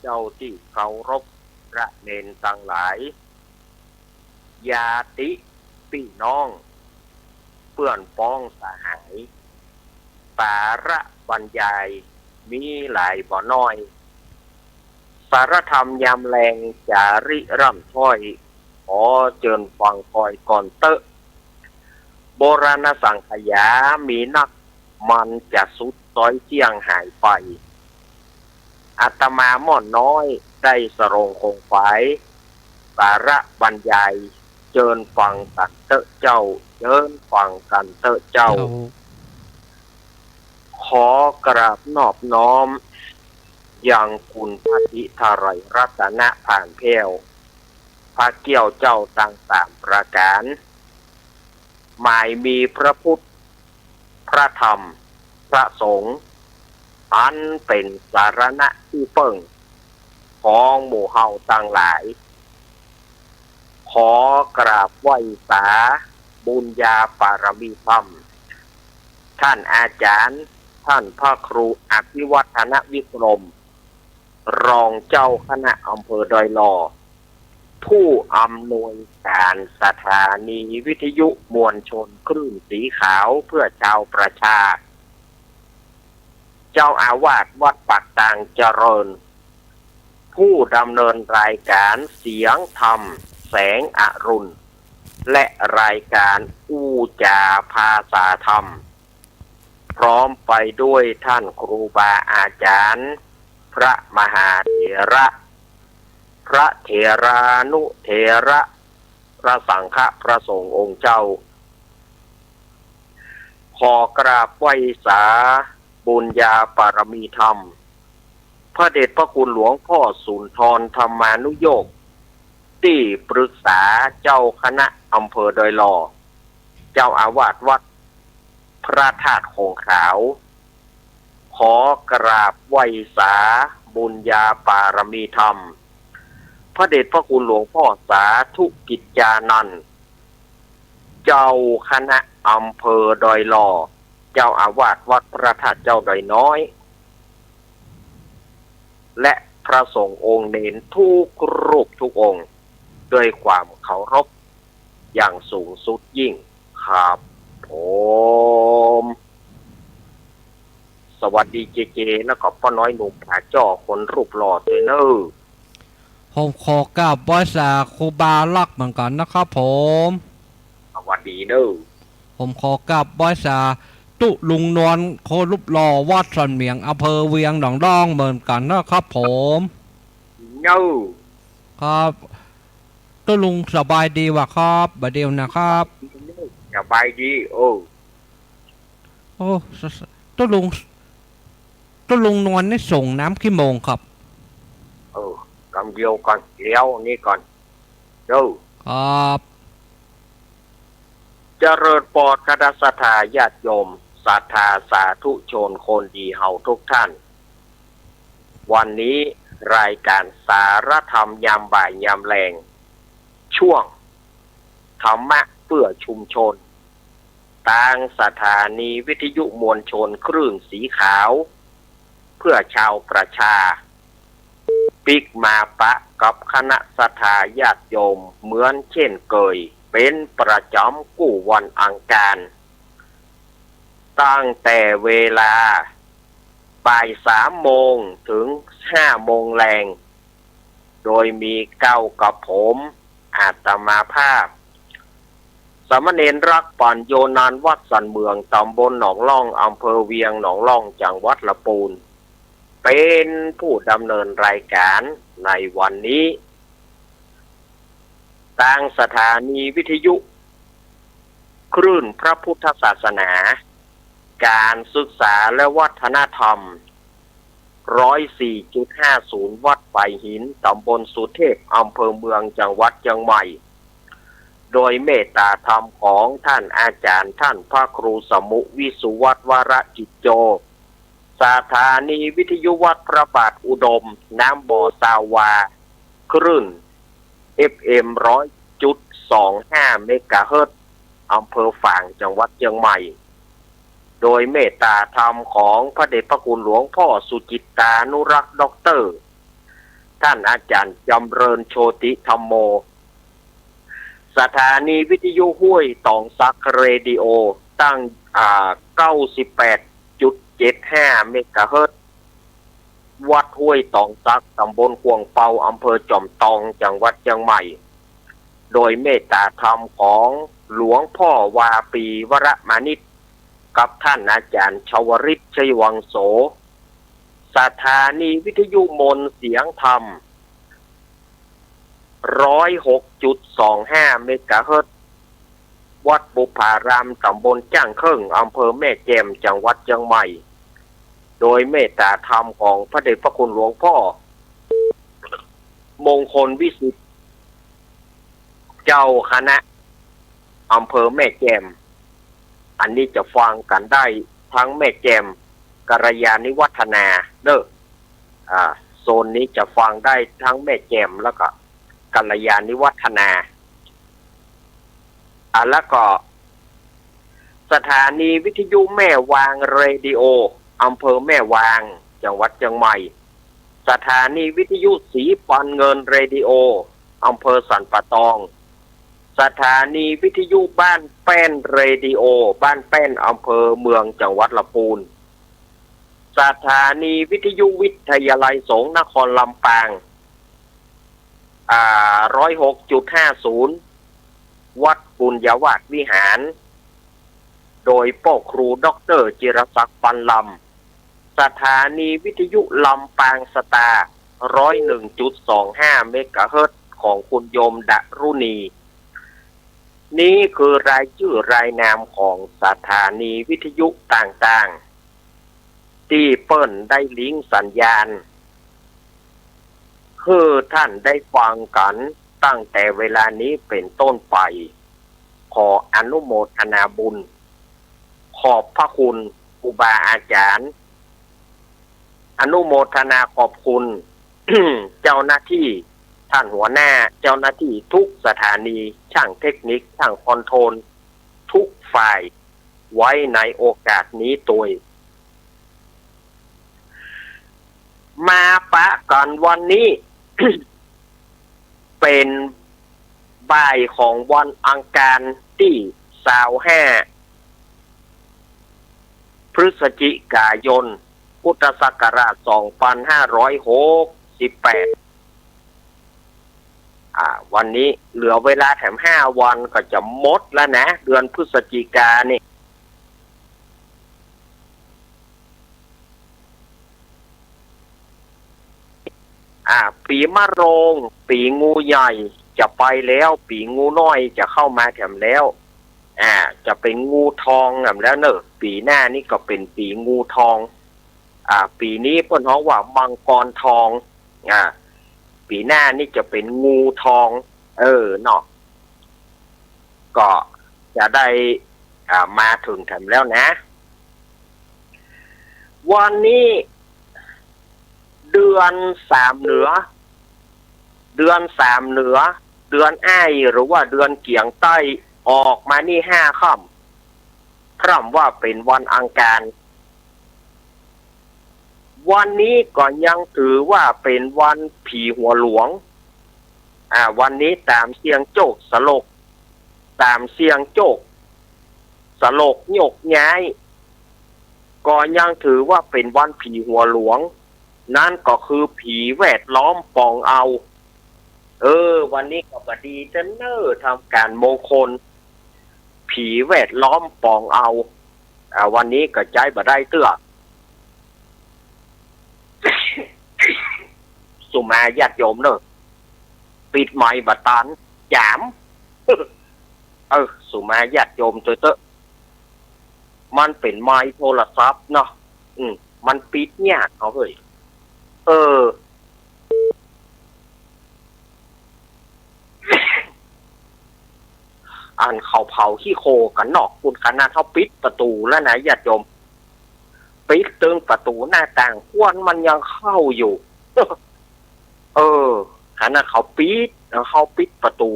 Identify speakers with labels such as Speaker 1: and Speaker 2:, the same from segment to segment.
Speaker 1: เจ้าที่เคารพพระเนนทั้งหลายญาติพี่น้องเพื่อนพ้องสหายสาระบรรยายมีหลายบ่น้อยสารธรรมยามแรงจาริร่ำถ้อยขอเจิญฟังคอยก่อนเตอะโบราณสังขยามีนักมันจะสุดต้อยเจียงหายไปอาตมาม่อนน้อยได้สรงคงไฟสาระบรรยายเจิญฟังกันเตอะเจ้าเจิญฟังกันเตอะเจ้าขอกราบนอบน้อมอย่างคุณพระธิทาไรรัตนะผ่านเพวพระเกี่ยวเจ้าต่างๆประการหมายมีพระพุทธพระธรรมพระสงฆ์อันเป็นสารณะที่เปิ่งของหมู่เฮาต่างหลายขอกราบไหว้สาบุญญาปารมีธรรมท่านอาจารย์ท่านพระครูอภิวัฒนวิกรมรองเจ้าคณะอำเภอดอยหล่อผู้อำนวยการสถานีวิทยุมวลชนคลื่นสีขาวเพื่อชาวประชาเจ้าอาวาสวัดปากตางเจริญผู้ดำเนินรายการเสียงธรรมแสงอรุณและรายการอู้จาภาษาธรรมพร้อมไปด้วยท่านครูบาอาจารย์พระมหาเถระพระเถรานุเถระพระสังฆพระสงฆ์องค์เจ้าขอกราบไหว้สาบุญญาปารมีธรรมพระเดชพระคุณหลวงพ่อสุนทรธรรมานุโยคที่ปรึกษาเจ้าคณะอำเภอดอยหล่อเจ้าอาวาสวัดพระธาตุคงขาวขอกราบไหว้สาบุญญาปารมีธรรมพระเดชพระคุณหลวงพ่อสาธุกิจจานันท์เจ้าคณะอำเภอดอยหล่อเจ้าอาวาสวัดพระธาตุเจ้าดอยน้อยและพระสงฆ์องค์เนนทุกรูปทุกองค์ด้วยความเคารพอย่างสูงสุดยิ่งครับผมสวัสดีเจเจแล้วก็พ่อน้อยหนุ่มผาจ้อคนรูปหล่อเทรนเนอร์
Speaker 2: ผมขอกราบไหว้สาครูบาลักษ์เหมือนกันนะครับผม
Speaker 1: สวัสดีเด้อ
Speaker 2: ผมขอกราบไหว้สาตุลุงนวลโครูปหล่อวัดสันเมียงอำเภอเวียงหนองดองเหมือนกันนะครับผม
Speaker 1: เน้อ
Speaker 2: ครับตุลุงสบายดีวะครับบัดเดียวนะครับ
Speaker 1: สบายดีโ
Speaker 2: อ้ตุลุงนวลนี่ส่งน้ำขี้โมงครับ
Speaker 1: กำเดียวก่อนเลี้ยวนี่ก่อนดู
Speaker 2: ครับ
Speaker 1: เจริญปอดคณะสัทธาญาติโยมศรัทธาสาธุชนคนดีเฮาทุกท่านวันนี้รายการสารธรรมยามบ่ายยามแรงช่วงธรรมะเพื่อชุมชนทางสถานีวิทยุมวลชนคลื่นสีขาวเพื่อชาวประชาปิกมาปะกับคณะสัทธาญาติโยมเหมือนเช่นเคยเป็นประจำกู้วันอังคารตั้งแต่เวลาบ่าย3 โมงถึง5 โมงแรงโดยมีเก้ากับผมอาตมาภาพสามเณรรักปัญโยนานวัดสันเมืองตำบลหนองล่องอำเภอเวียงหนองล่องจังหวัดละปูนเป็นผู้ดำเนินรายการในวันนี้ทางสถานีวิทยุคลื่นพระพุทธศาสนาการศึกษาและวัฒนธรรม 104.50 วัดไผ่หินตำบลสุเทพอำเภอเมืองจังหวัดเชียงใหม่โดยเมตตาธรรมของท่านอาจารย์ท่านพระครูสมุวิสุวัฒน์วรจิตโจสถานีวิทยุวัดพระบาทอุดมน้ำบ่อสาวาคลื่น FM 100.25 เมกะเฮิรตซ์อำเภอฝางจังหวัดเชียงใหม่โดยเมตตาธรรมของพระเดชพระคุณหลวงพ่อสุจิตตานุรักษ์ด็อกเตอร์ ท่านอาจารย์จำเริญโชติธรรมโมสถานีวิทยุห้วยตองซักเรดิโอตั้ง98.75 เมกะเฮิรตซ์วัดห้วยตองซักตำบลขวงเปาอำเภอจอมตองจังหวัดเชียงใหม่โดยเมตตาธรรมของหลวงพ่อวาปีวรมานิตกับท่านอาจารย์ชวริตชัยวังโสสถานีวิทยุมนเสียงธรรม106.25 เมกะเฮิรตซ์วัดบุพารามตำบลจ้างเครื่องอำเภอแม่แจ่มจังหวัดเชียงใหม่โดยเมตตาธรรมของพระเดชพระคุณหลวงพ่อมงคลวิสิทธิ์เจ้าคณะอำเภอแม่แจ่มอันนี้จะฟังกันได้ทั้งแม่แจ่มกัลยาณิวัฒนาเด้อโซนนี้จะฟังได้ทั้งแม่แจ่มแล้วก็กัลยาณิวัฒนาแล้วก็สถานีวิทยุแม่วางเรดิโออำเภอแม่วางจังหวัดเชียงใหม่สถานีวิทยุสีปันเงินเรดิโออำเภอสันป่าตองสถานีวิทยุบ้านแป้นเรดิโอบ้านแป้นอำเภอเมืองจังหวัดลำพูนสถานีวิทยุวิทยาลัยสงฆ์นครลำปาง106.50 วัดปุญญาวาสวิหารโดยพ่อครูดร.จิรศักดิ์ปันลำสถานีวิทยุลำปางสตาร์101.25 เมกะเฮิรตซ์ของคุณโยมดรุณีนี่คือรายชื่อรายนามของสถานีวิทยุต่างๆที่เปิ้นได้ลิงก์สัญญาณคือท่านได้ฟังกันตั้งแต่เวลานี้เป็นต้นไปขออนุโมทนาบุญขอบพระคุณครูบาอาจารย์อนุโมทนาขอบคุณ เจ้าหน้าที่ท่านหัวหน้าเจ้าหน้าที่ทุกสถานีช่างเทคนิคช่างคอนโทรลทุกฝ่ายไว้ในโอกาสนี้ตัวมาปะกันวันนี้ เป็นบ่ายของวันอังคารที่25พฤศจิกายนพุทธศักราช2568วันนี้เหลือเวลาแถม5 วันก็จะหมดแล้วนะเดือนพฤศจิกานี่ปีมะโรงปีงูใหญ่จะไปแล้วปีงูน้อยจะเข้ามาแถมแล้วจะเป็นงูทองแล้วเนอะปีหน้านี่ก็เป็นปีงูทองปีนี้เพิ่นเฮาว่ามังกรทองปีหน้านี่จะเป็นงูทองเนาะก็จะได้มาถึงแถมแล้วนะวันนี้เดือน3เหนือเดือน3เหนือเดือนอ้ายหรือว่าเดือนเกี่ยงใต้ออกมานี่5 ค่ำว่าเป็นวันอังคารวันนี้ก็ยังถือว่าเป็นวันผีหัวหลวงวันนี้ตามเสียงโจกสลกตามเสียงโจกสลกโยกย้ายก็ยังถือว่าเป็นวันผีหัวหลวงนั่นก็คือผีแวดล้อมปองเอาวันนี้ก็บดีเจนเนอร์ทำการมงคลผีแวดล้อมปองเอาวันนี้ก็ใจบ่ได้เตื้อ สุมาญาติโยมเนอะปิดไม้บัตานจาม สุมาญาติโยมเตอะมันเป็นไม้โทรศัพท์เนาะมันปิดยากเขาเฮ้ยอันเขาเผาขี้โคกันนอกคุณขนาดเขาปิดประตูแล้วนะญาติโยมปิดตึงประตูหน้าต่างควนมันยังเข้าอยู่ ขนาดเขาปิดประตู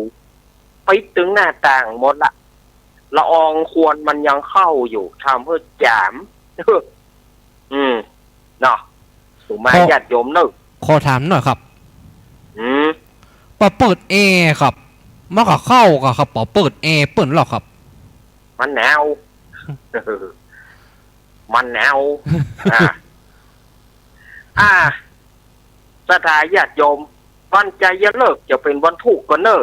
Speaker 1: ปิดตึงหน้าต่างหมดละอองควรมันยังเข้าอยู่ทำเพื่อจาม เนาะสุมาญาติโยมเนอะ
Speaker 2: ขอถามหน่อยครับ ปอเปิดแอร์ครับมันก็เข้ากับครับปอเปิดแอร์เปิดหรอครับ
Speaker 1: มันหนาว มันหนาวอ่าอ่าสถาญาติโยมวันใจยะเลิกจะเป็นวันพุกก็เนอ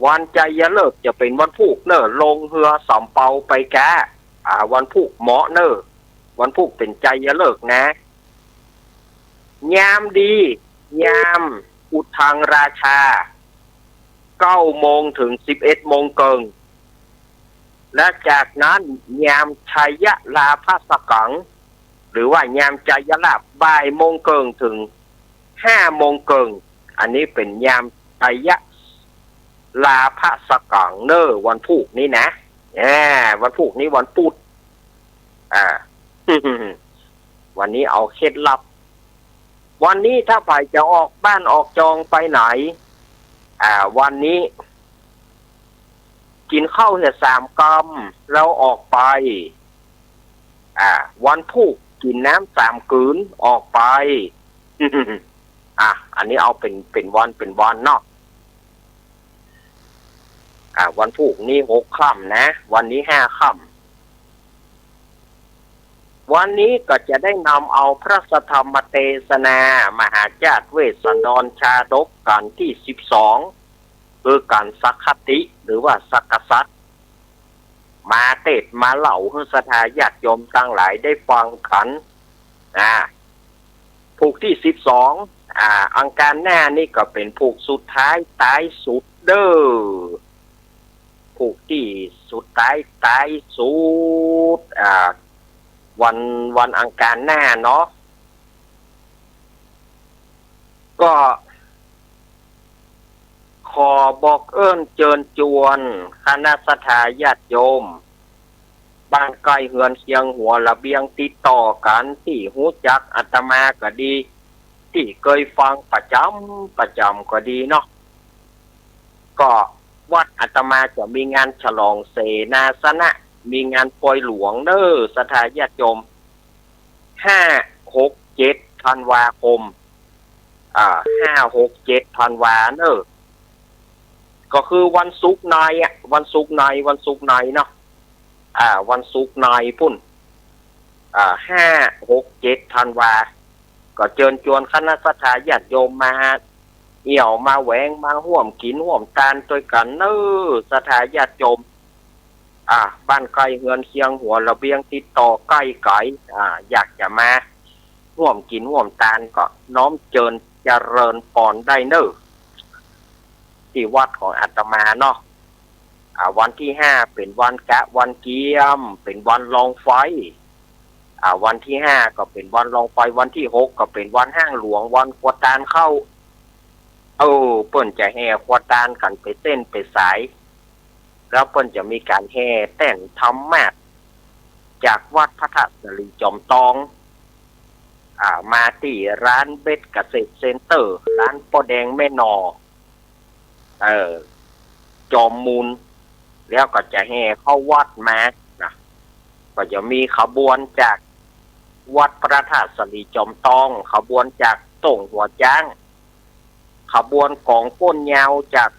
Speaker 1: วันใจยะเลิกจะเป็นวันพุกเนอลงเรือสำเปาไปแกวันพุกเหมาะเนอวันพุกเป็นใจยะเลิกนะยามดียามอุทังราชา9 โมงถึง 11 โมงเกิงและจากนั้นยามชัยลาภสกังหรือว่ายามชัยลาบ่ายโมงเกิงถึง5 โมงเกิงอันนี้เป็นยามชัยลาภสกังเนอวันพุกนี้นะวันพุกนี้วันพุธวันนี้เอาเคล็ดลับวันนี้ถ้าไปจะออกบ้านออกจองไปไหนวันนี้กินข้าวแค่3 กำแล้วออกไปวันพุธกินน้ำ3 กืนออกไป อันนี้เอาเป็นวันเนาะวันพุธนี้6 ค่ำนะวันนี้5 ค่ำวันนี้ก็จะได้นำเอาพระสัทธรรมเทศนามหาจาตุเวสสันดรชาดกกันที่12คือการสักขติหรือว่าสักกษัตริย์มาเทศมาเล่าให้ศรัทธาญาติโยมทั้งหลายได้ฟังกันผูกที่12อังคารหน้านี่ก็เป็นผูกสุดท้ายตายสุดเด้อผูกที่สุดท้ายตายสุดวันอังคารหน้าเนาะก็ขอบอกเอิ้นเจิญจวนคณะศรัทธาญาติโยมบ้านใกล้เฮือนเคียงหัวระเบียงติดต่อกันที่หูจักอาตมาก็ดีที่เคยฟังประจำก็ดีเนาะก็วัดอาตมาจะมีงานฉลองเสนาสนะมีงานปล่อยหลวงเด้อศรัทธาญาติโยม5 6 7 ธันวาคม5 6 7 ธันวาเด้อก็คือวันศุกร์ในวันศุกร์ในเนาะวันศุกร์ในพุ่น5 6 7 ธันวาก็เชิญชวนคณะศรัทธาญาติโยมมาเหี่ยวมาแหวงมาร่วมกินร่วมทานด้วยกันเด้อศรัทธาญาติโยมบ้านไกลเฮือนเคียงหัวระเบียงติดต่อใกล้ไกลอยากจะมาร่วมกินร่วมทานก็น้อมเชิญเจริญพรได้เด้อที่วัดของอาตมาเนาะวันที่5เป็นวันวันเกียมเป็นวันลองไฟวันที่5ก็เป็นวันลองไฟวันที่6ก็เป็นวันห้างหลวงวันขวดตาลเข้าเปิ้นจะแห่ขวดตาลกันไปเต้นไปสายแล้วเปิ้นจะมีการแห่เต้นธรรมะจากวัดพระธาตุสลีจอมตองมาที่ร้านเบสเกษตรเซ็นเตอร์ร้านป้อแดงแม่นอจอมมูลแล้วก็จะแห่เข้าวัดมานะก็จะมีขบวนจากวัดพระธาตุสลีจอมตองขบวนจากต่งหัวจ้างขบวนของก้นยาวจาก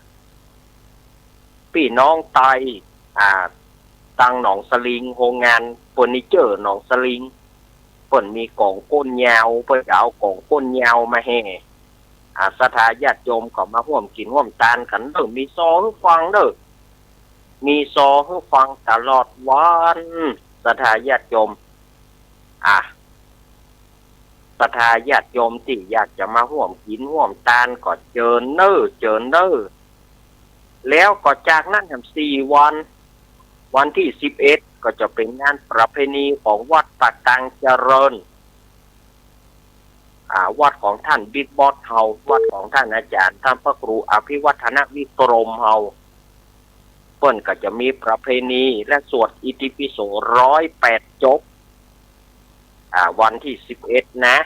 Speaker 1: พี่น้องไตตังหนองสลิงโรงงานเฟอร์นิเจอร์หนองสลิงเปิ่นมีกองก้นยาวเปิ่นเอากองก้นยาวมาแห่ศรัทธาญาติโยมก็มาร่วมกินร่วมทานกันเด้อมีซอให้ฟังเด้อมีซอให้ฟังตลอดวันศรัทธาญาติโยมศรัทธาญาติโยมที่อยากจะมาร่วมกินร่วมทานก็เชิญเด้อแล้วก็จากนั้น4 วันวันที่11ก็จะเป็นงานประเพณีของวัดป่าตังเจริญวัดของท่านบิ๊กบอสเฮาวัดของท่านอาจารย์ท่านพระครูอภิวัฒนวิกรมเฮาเพิ่นก็จะมีประเพณีและสวดอิติปิโส108 จบวันที่11นะ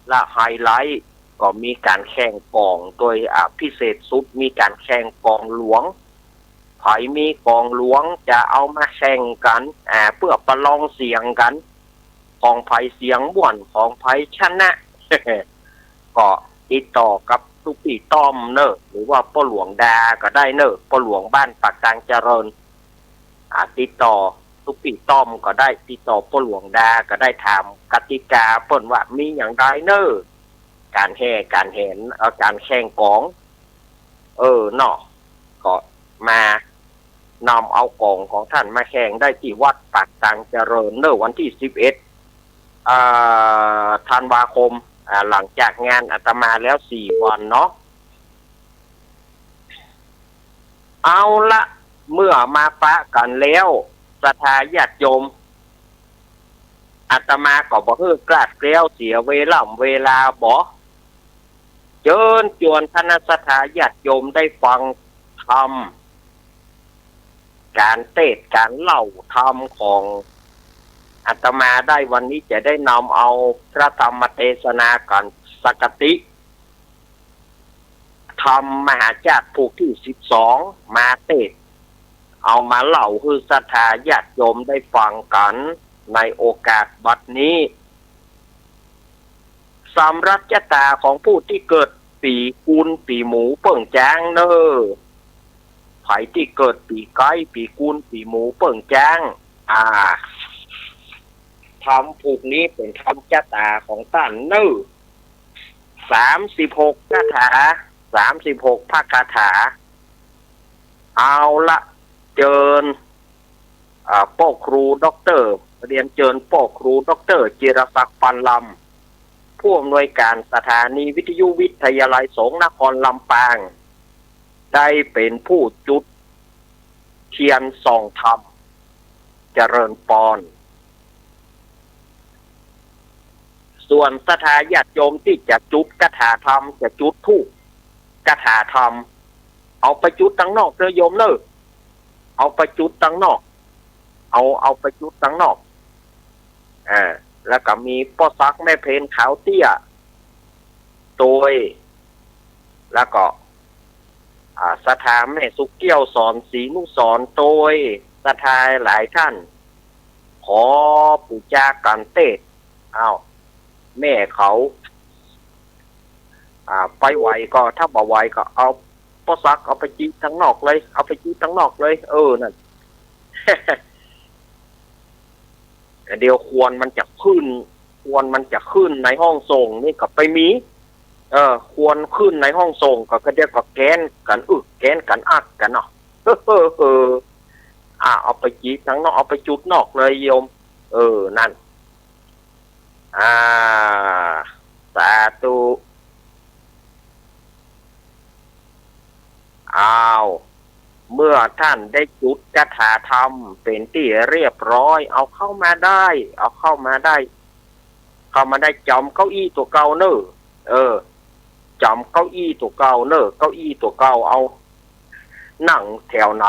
Speaker 1: และไฮไลท์ก็มีการแข่งกองโดยพิเศษสุดมีการแข่งกองหลวงไผมีกองหลวงจะเอามาแข่งกันเพื่อประลองเสียงกันของไผเสียงม่วนของไผชนะ ก็ ติดต่อกับลูกพี่ต้อมเนอะหรือว่าพ่อหลวงดาก็ได้เนอะพ่อหลวงบ้านปากกลางเจริญติดต่อลูกพี่ต้อมก็ได้ติดต่อพ่อหลวงดาก็ได้ถามกติกาเปิ้นว่ามีอย่างไรเนอะการแห่การเห็นการแข่งกองเนาะก็มานำเอากองของท่านมาแข่งได้ที่วัดปากกลางเจริญเนอะวันที่11ธันวาคมหลังจากงานอาตมาแล้ว4 วันเนาะเอาละเมื่อมาปะกันแล้วศรัทธาญาติโยมอาตมาก็บ่ฮื้อกลาดเกลียวเสียเวลาบ่เชิญชวนคณะศรัทธาญาติโยมได้ฟังธรรมการเทศน์การเล่าธรรมของอาตมาได้วันนี้จะได้นำเอาพระธรรมเทศนากันสักติธรรมมหาจารย์ภูที่12มาเทศน์เอามาเล่าให้ศรัทธาญาติโยมได้ฟังกันในโอกาสบัดนี้สำรัชตาของผู้ที่เกิดปีกุลปีหมูเปิ่งแจ้งเนอไผที่เกิดปีไก่ปีกุลปีหมูเปิ่งแจ้งธรรมผูกนี้เป็นธรรมชะตาของท่านเนอ36คาถา36พระคาถาเอาละเจิญพ่อครูด็อกเตอร์เรียนเชิญพ่อครูด็อกเตอร์จิรศักดิ์ปันลำผู้อำนวยการสถานีวิทยุวิทยาลัยสงฆ์นครลำปางได้เป็นผู้จุดเทียนส่องธรรมเจริญปอนส่วนศรัทธาญาติโยมที่จะจุดคาถาธรรมจะจุดธูปคาถาธรรมเอาไปจุดตั้งนอกเด้อโยมเนอะเอาไปจุดตั้งนอกเอาไปจุดตั้งนอกแล้วก็มีพ่อซักแม่เพนขาวเตี้ยโดยแล้วก็ศรัทธาแม่สุกเกี้ยวสอนศรีนุสรโดยศรัทธาหลายท่านขอปูจากันเทศแม่เขาไปไหวก็ถ้าบ่ไหวก็เอาพ่อซักเอาไปจีทั้งนอกเลยเอาไปจีทั้งนอกเลยนั่น เดี๋ยวควรมันจะขึ้นในห้องส่งนี่ก็ไปมีควรขึ้นในห้องส่งก็เดี๋ยวก็แกนกันแกนกันอักกันเนาะเอาไปจีทั้งนอกเอาไปจุดนอกเลยโยมนั่นสาธุเมื่อท่านได้จุดคาถาธรรมเป็นที่เรียบร้อยเอาเข้ามาได้จอมเก้าอี้ตัวเก่าเนอะจอมเก้าอี้ตัวเก่าเนอะเก้าอี้ตัวเก่าเอานั่งแถวไหน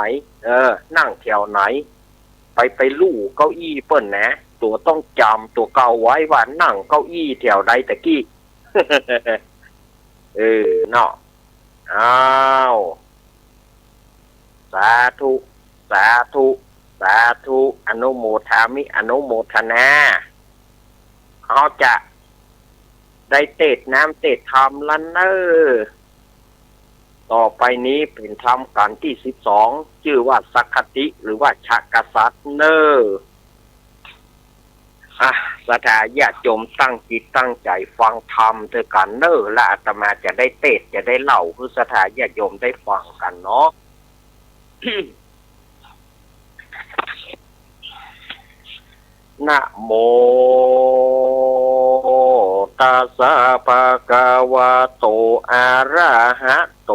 Speaker 1: นั่งแถวไหนไปลู่เก้าอี้เปิ้นนะตัวต้องจำตัวเก่าไว้ว่านั่งเก้าอี้แถวใดตะกี้ เนาะสาธุอนุโมทนาเขาจะได้เตดน้ำเตดธรรมละเนอต่อไปนี้เป็นธรรมกันที่12ชื่อว่าสักขติหรือว่าชักกษัตริย์เนอศรัทธาญาติโยมตั้งจิตตั้งใจฟังธรรมเถอะกันเนอและอาตมาจะได้เทศจะได้เล่าให้ศรัทธาญาติโยมได้ฟังกันเนาะ นะโมตัสสะภะคะวะโตอะระหะโต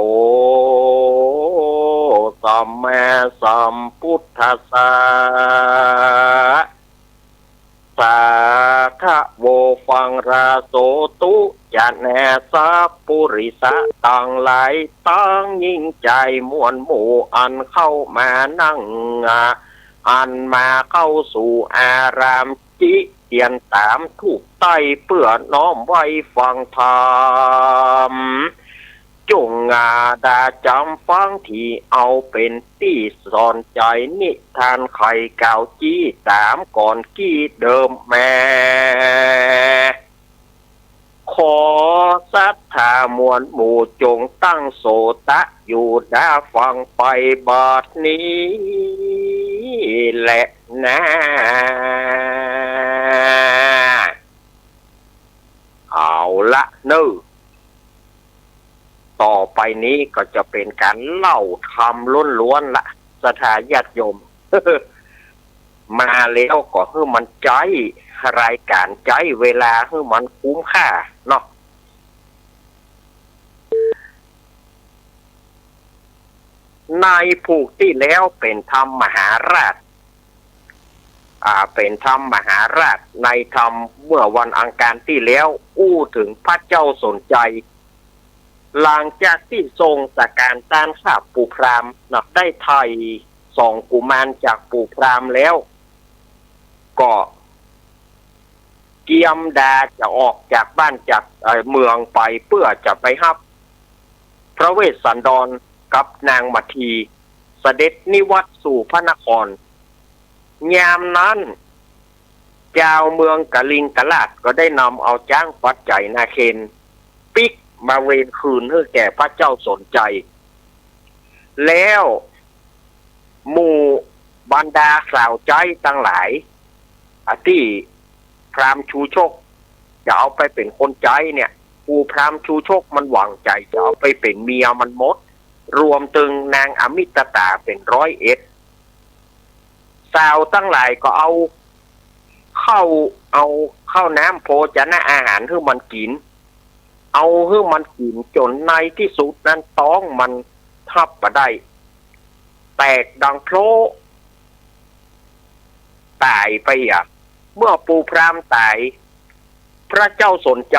Speaker 1: สัมมาสัมพุทธัสสะสาคะโวฟังราโสตุจะแนสัพปุริสะตังหลายตั้งยิ่งใจมวลหมู่อันเข้ามานั่งอันมาเข้าสู่อารามจิเตียนตามถูกใต้เพื่อน้อมไว้ฟังธรรมจงดาจำฟังที่เอาเป็นที่สอนใจนิทานไข่เก่าจี้ตามก่อนกี้เดิมแม่ข อศรัทธามวลหมู่จงตั้งโสตะอยู่ดาฟังไปบัดนี้แหละนะเอาละเน้อต่อไปนี้ก็จะเป็นการเล่าธรรมล้วนๆละสถาญาติโยม มาแล้วก็ให้มันใจรายการใจเวลาให้มันคุ้มค่าเนาะในผูกที่แล้วเป็นธรรมมหาราชเป็นธรรมมหาราชในธรรมเมื่อวันอังคารที่แล้วอู้ถึงพระเจ้าสนใจหลังจากที่ทรงจากการต้านข้าปู่พราหมณ์นับได้ไทย2 กุมารจากปู่พราหมณ์แล้วก็เกียมดาจะออกจากบ้านจากเมืองไปเพื่อจะไปรับพระเวสสันดรกับนางมัทธีเสด็จนิวัตสู่พระนครยามนั้นเจ้าเมืองกะลิงกะลาดก็ได้นำเอาจ้างปัจจัยนาเคนปิกมาเวรคืนให้แก่พระเจ้าสนใจแล้วหมู่บรรดาสาวใจทั้งหลายที่พราหมณ์ชูชกจะเอาไปเป็นคนใจเนี่ยผู้พราหมณ์ชูชกมันหวังใจจะเอาไปเป็นเมียมันหมดรวมถึงนางอมิตตาเป็น101สาวทั้งหลายก็เอาข้าวน้ำโภชนะอาหารให้มันกินเอาให้มันกินจนในที่สุดนั้นท้องมันทับมาได้แตกดังโพตายไปเมื่อปู่พราหมณ์ตายพระเจ้าสนใจ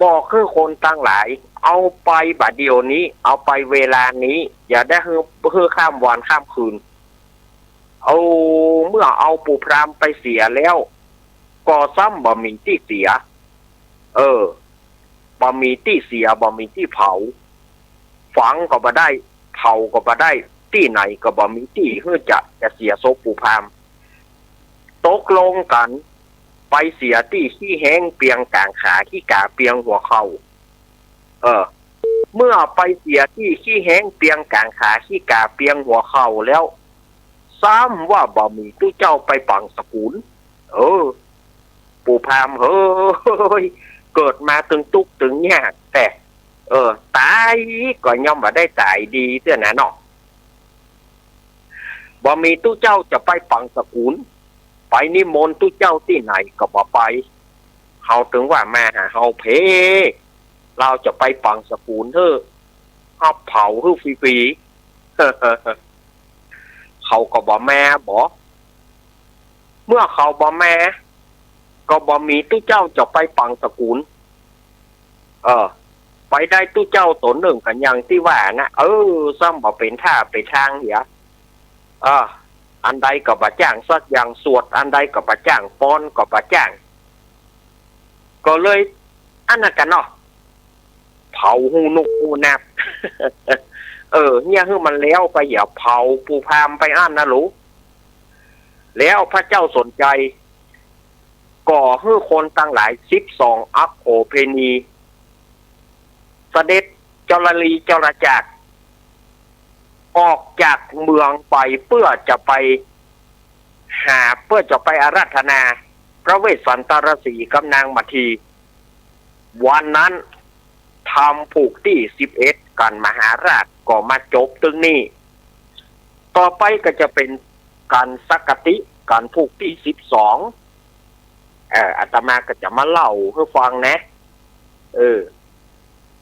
Speaker 1: บอกคือคนตั้งหลายเอาไปบัดเดียวนี้เอาไปเวลานี้อย่าได้เฮือข้ามวันข้ามคืนเอาเมื่อเอาปู่พราหมณ์ไปเสียแล้วก็ซ้ำบ่มีที่เสียบ่มีที่เสียบ่มีที่เผาฝังก็บ่ได้เผาก็บ่ได้ที่ไหนก็บ่มีที่เพื่อจะเสียศพปู่พราหมณ์ตกลงกันไปเสียที่ขี้แห้งเปียงกลางขาขี้กาเปียงหัวเข่าเมื่อไปเสียที่ขี้แห้งเปียงกลางขาขี้กาเปียงหัวเข่าแล้วซ้ำว่าบ่มีตู้เจ้าไปปังสกุลปู่พราหมณ์เฮ้ยเกิดมาตึงตุกตึงยากแต่ตายก็ย่อมบ่ได้ตายดีเท่านั้นเนาะบ่มีตู้เจ้าจะไปปังสกุลไปนิมนต์ตู้เจ้าที่ไหนก็บ่ไปเฮาถึงว่ามาหาเฮาเพเราจะไปปังสกุลเถอะเฮาเผาฮื้อฟรีๆเขาก็บ่แม่บ่เมื่อเขาบ่แม่ก็บ่มีตู้เจ้าจะไปปังสกุลไปได้ตู้เจ้าตนหนึ่งกันอย่างที่ว่านะซ้ำบ่เป็นท่าเป็นทางเหียอันใดก็บ่จ้างสักอย่างสวดอันใดก็บ่จ้างป้อนก็บ่จ้างก็เลยอันนั้นกันเนาะเผาหูนุกหูนับ เนี่ยคือมันแล้วไปอย่าเผาปู่พราหมณ์ไปอันนะลูกแล้วพระเจ้าสนใจก่อให้คนตั้งหลาย12อัคโคเพนีเสด็จจรลีจรจักรออกจากเมืองไปเพื่อจะไปอาราธนาพระเวสสันตรสีกับนางมัทธีวันนั้นทำผูกที่11กันมหาราชก็มาจบตึงนี้ต่อไปก็จะเป็นการสักกติการผูกที่12อาตมาก็จะมาเล่าให้ฟังนะ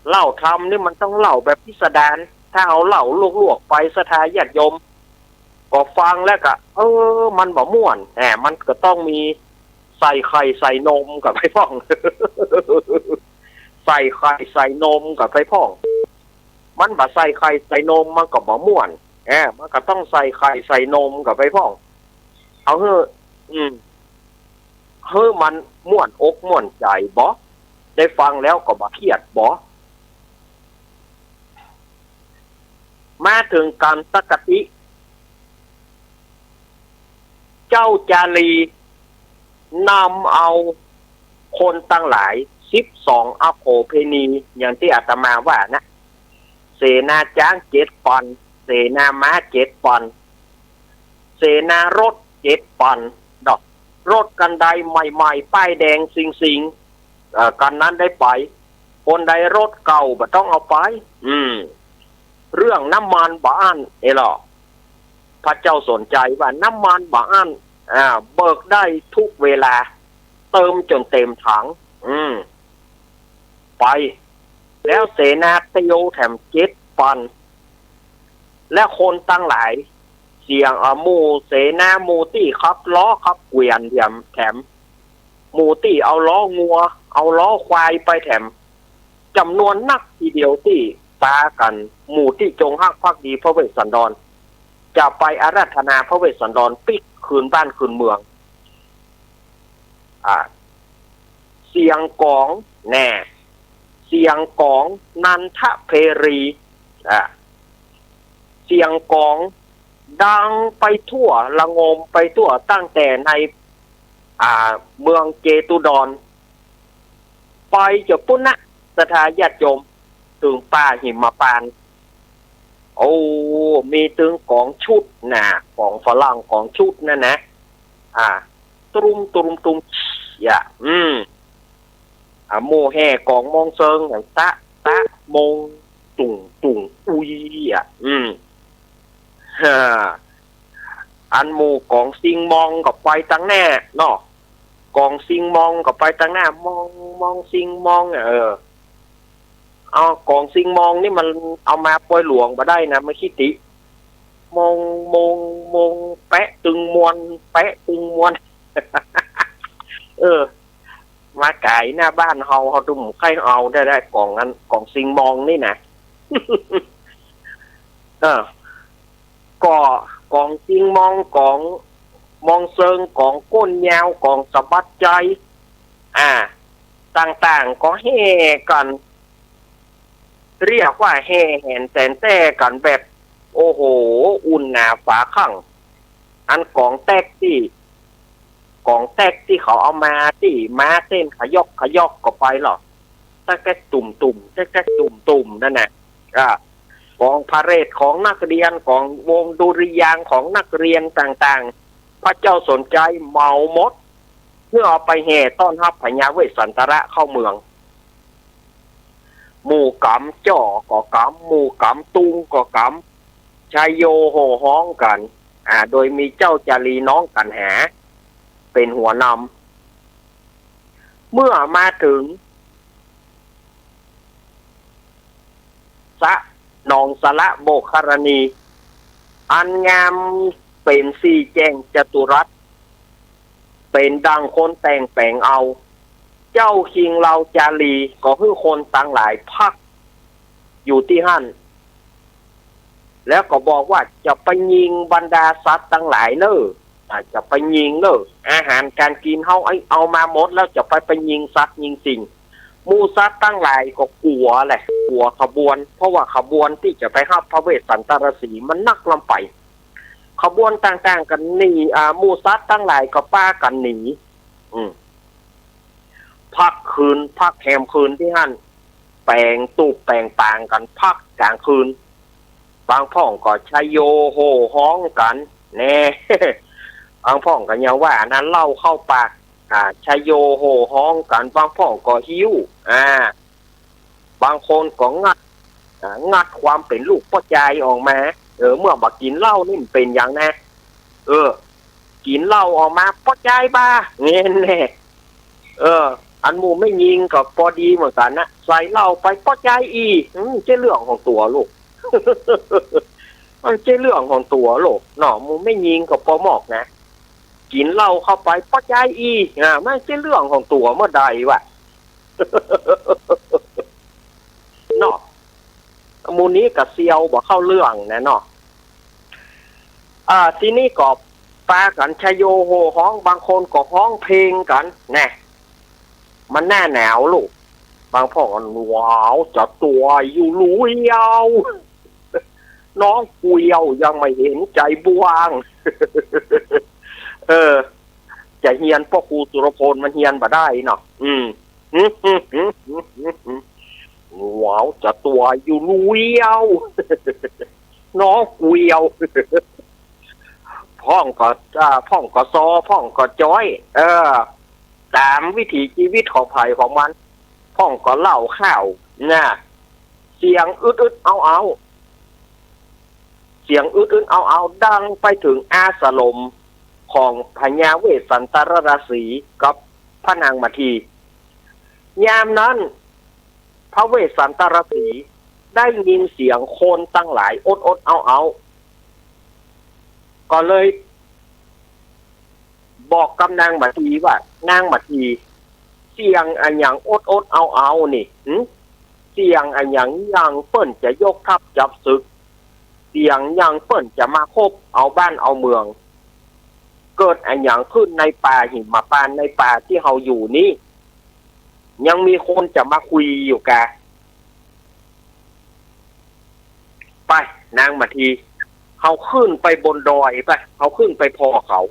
Speaker 1: เล่าทำนี่มันต้องเล่าแบบพิสดารถ้าเอาเล่าลวกๆไปสถาญาติโยมก็ฟังแล้วก็มันบ่ม่วนมันก็ต้องมีใส่ไข่ใส่นมกับไปพ่อง ใส่ไข่ใส่นมกับไปพ่องมันบ่ใส่ไข่ใส่นมมันก็บ่ม่วนมันก็ต้องใส่ไข่ใส่นมกับไปพ่องเอาเฮ้มันม่วนอกม่วนใจบ่ได้ฟังแล้วก็บ่เครียดบ่มาถึงการสักกติเจ้าจารีนำเอาคนตั้งหลาย 12อโคเพนีอย่างที่อาตมาว่านะเสนาจ้าง7 ปอนด์เสนาม้า7 ปอนด์เสนารถ7 ปอนด์ดอกรถกันใดใหม่ๆป้ายแดงสิงกันนั้นได้ไปคนใดรถเก่าบ่ต้องเอาไปเรื่องน้ำมันบ้านหรอพระเจ้าสนใจว่าน้ำมันบ้านเบิกได้ทุกเวลาเติมจนเต็มถังไปแล้วเสนาตโยแถม7 ปอนด์และคนตั้งหลายเสียงหมู่เสนาหมู่ที่ขับล้อขับเกวียนแถมหมู่ที่เอาล้องัวเอาล้อควายไปแถมจำนวนนักทีเดียวที่ตากันหมู่ที่จงฮักภักดีพระเวสสันดรจะไปอาราธนาพระเวสสันดรปิกคืนบ้านคืนเมืองเสียงกองแน่เสียงกองนันทเพรีเสียงกองดังไปทั่วละงมไปทั่วตั้งแต่ในเมืองเจตุดรไปจะปุณณะสถาญาติโยมถึงป่าหิมพานต์โอ้มีถึงของชุดนะของฝรั่งของชุดนั่นนะตุมโมแห่ของมองเซิงอย่างตะมงตุงอุยอันหมู่ของซิงมองกับไปตั้งแน่เนาะกองซิงมองกับไปตั้งหน้ามองซิงมองเอากองซิงมองนี่มันเอามาปล่อยหลวงมาได้นะไม่คิดติมองแปะตึงมวนมาไก่หน้าบ้านเขาดุมใครเอาได้กองนั้นกองซิงมองนี่นะก็กองซิงมองกองมองเซิงกองก้นยาวกองสะบัดใจต่างๆก็แห่กันเรียกว่าแห่แหนแสนแต้กันแบบโอ้โหอุ่นหนาฝาข้างอันกองแตกที่เขาเอามาที่ม้าเต้นขยอกก็ไปหรอกแค่ตุ่มนั่นแหละกองพาเหรดของนักเรียนของวงดุริยางค์ของนักเรียนต่างๆพระเจ้าสนใจเมาหมดเพื่อเอาไปแห่ต้อนรับพญาเวสสันตระเข้าเมืองหมู่กำจ่อก็กำหมู่กำตุงก็กำชายโยโห่ฮ้องกันโดยมีเจ้าจารีน้องกันหาเป็นหัวนำเมื่อมาถึงนองสละโบกคารณีอันงามเป็นสี่แจ้งจตุรัสเป็นดังคนแต่งแปลงเอาเจ้าคิงเราจารีก็คือคนต่างหลายพักอยู่ที่หั่นแล้วก็บอกว่าจะไปยิงบรรดาสัตว์ทั้งหลายเนอะจะไปยิงเนอะอาหารการกินเอามาหมดแล้วจะไปยิงสัตว์ยิงสิ่งมูสัตว์ตั้งหลายก็กลัวแหละกลัวขบวนเพราะว่าขบวนที่จะไปรับพระเวสสันตรสีมันนักลำไปขบวนต่างๆกันหนีมูสัตว์ตั้งหลายก็ป้ากันหนีพักแฮมคืนที่หั่นแปลงตูบแปลงปางกันพักกลางคืนบางพ่องก็ชัยโยโห่ฮ้องกันแน่บางพ่องก็ยังว่านั้นเล่าเข้าปากชัยโยโห่ฮ้องกันบางพ่องก็หิวบางคนก็งัดความเป็นลูกพ่อใจออกมาเมื่อมากินเหล้านี่มันเป็นอย่างนะกินเหล้าออกมาพ่อใจบ้าเงี้ยแน่อันมูไม่ยิงกับพอดีเหมือนกันนะใส่เหล้าไปพ่อใจเจ้าเรื่องของตัวลูกมันเจ้าเรื่องของตัวลูกเนาะมูไม่ยิงกับพอหมอกนะกินเหล้าเข้าไปพ่อใจไม่เจ้าเรื่องของตัวเมื่อใดวะเนาะมูนี้กับเซียวบอกเข้าเรื่องนะเนาะที่นี่ก็ปากันชโยโห่ฮ้องบางคนก็ฮ้องเพลงกันแน่มันหน้าหนาวลูกบางพ่อก็ว้าวจะตัวอยู่ลุยยาวน้องกุยเอายังไม่เห็นใจบวางจะเฮียนพ่อครูสุรพลมันเฮียนบ่ได้เนาะ ว้าวจะตัวอยู่ลุยเอาน้องกุยเอาพ่องก็พ่องก็ซอพ่องก็จ้อยตามวิถีชีวิตของไผ่ของมันพ่องก็เล่าข้าวนะเสียงอึดเอาเสียงอึดเอาดังไปถึงอาสลมของพญาเวสสันตรราศีกับพระนางมาทียามนั้นพระเวสสันตรสีได้ยินเสียงคนตั้งหลายอดเอาก็เลยบอกกับนางมาทีว่านางมาทีเสียงอันอย่างอดเอานี่เสียงอันอย่างยังเปิ้นจะยกทัพจับศึกเสียงยังเปิ้นจะมาคบเอาบ้านเอาเมืองเกิดอันอย่างขึ้นในป่าหิมพานต์ในป่าที่เราอยู่นี้ยังมีคนจะมาคุยอยู่กะไปนางมาทีเขาขึ้นไปบนดอยไปเขาขึ้นไปพอเขา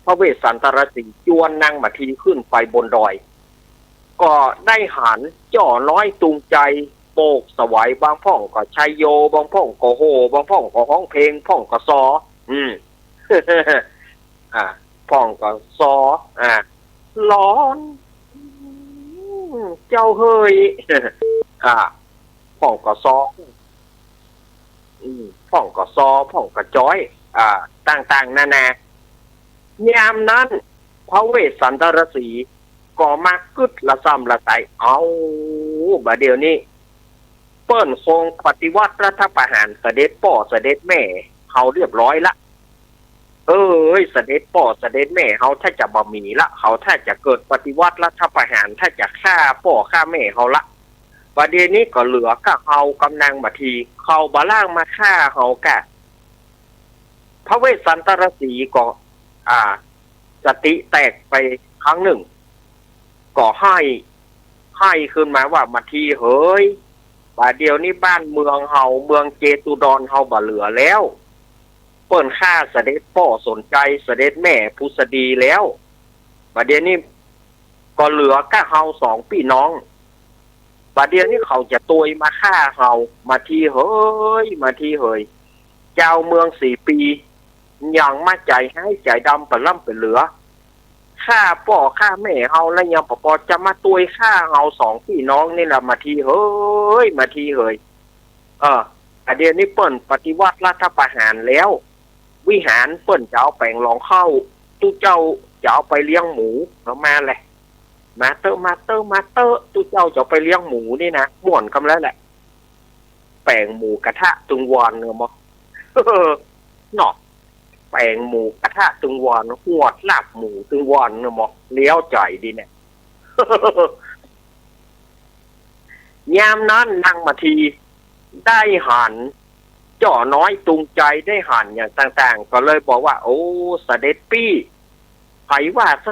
Speaker 1: พระเวสสันตรสีจวนนางมาทีขึ้นไปบนดอยก็ได้หันจ่อน้อยตุงใจโปกสวายบางพ่องก็ชัยโยบางพ่องก็โฮบางพ่องก็ร้องเพลงพ่องก็ซอพ่องก็ซอร้อนเจ้าเฮยพ่องก็ซอพ่องก็ซอพ่องก็จ้อยต่างๆนานายามนั้นพระเวสสันตรสีก็มากึดละซ้ำละไตเอาบาเดี๋ยวนี้เปิ้นคงปฏิวัติรัฐประหารเสด็จพ่อเสด็จแม่เขาเรียบร้อยละเสด็จพ่อเสด็จแม่เขาถ้าจะบ่มีละเขาถ้าจะเกิดปฏิวัติรัฐประหารถ้าจะฆ่าพ่อฆ่าแม่เขาละประเดี๋ยวนี้ก็เหลือก็เขากำนังมาทีเขาบาล่างมาฆ่าเขากะพระเวสสันตรสีก็สติแตกไปครั้งหนึ่งก็ให้ขึ้นมาว่ามาทีเฮ้ยประเดี๋ยวนี้บ้านเมืองเฮาเมืองเจตุดรเฮาบ่เหลือแล้วเปิ้นฆ่าเสด็จพ่อสนใจเสด็จแม่พุษดีแล้วประเดี๋ยวนี้ก็เหลือแค่เฮาสองพี่น้องประเดี๋ยวนี้เขาจะตุยมาฆ่าเฮามาทีเฮ้ยเจ้าเมือง4 ปียังมาใจให้ใจดำปะล่ำไปเหลือฆ่าพ่อฆ่าแม่เฮาแล้วยังปอจะมาตุยฆ่าเฮาสองพี่น้องนี่แหละมาทีเฮ้ยเดี๋ยวนี้เปิ้นปฏิวัติรัฐประหารแล้ววิหารเปิ้นจะเอาแป้งรองเข้าตู้เจ้าจะเอาไปเลี้ยงหมูเอามาเลยมาเตอร์ตู้เจ้าจะไปเลี้ยงหมูนี่นะม่วนคำแล้วแหละแป้งหมูกระทะตุงวอนเนอะมั้งเนาะแป้งหมูกระทะตุงวอนหัวลาบหมูตุงวอนเนอะมั้งเลี้ยวใจดีเนี่ยยามนั้นนางมาทีได้หันจ่อน้อยตุงใจได้หันอย่างต่างๆก็เลยบอกว่าโอ้เสด็จปี้ไผว่าเส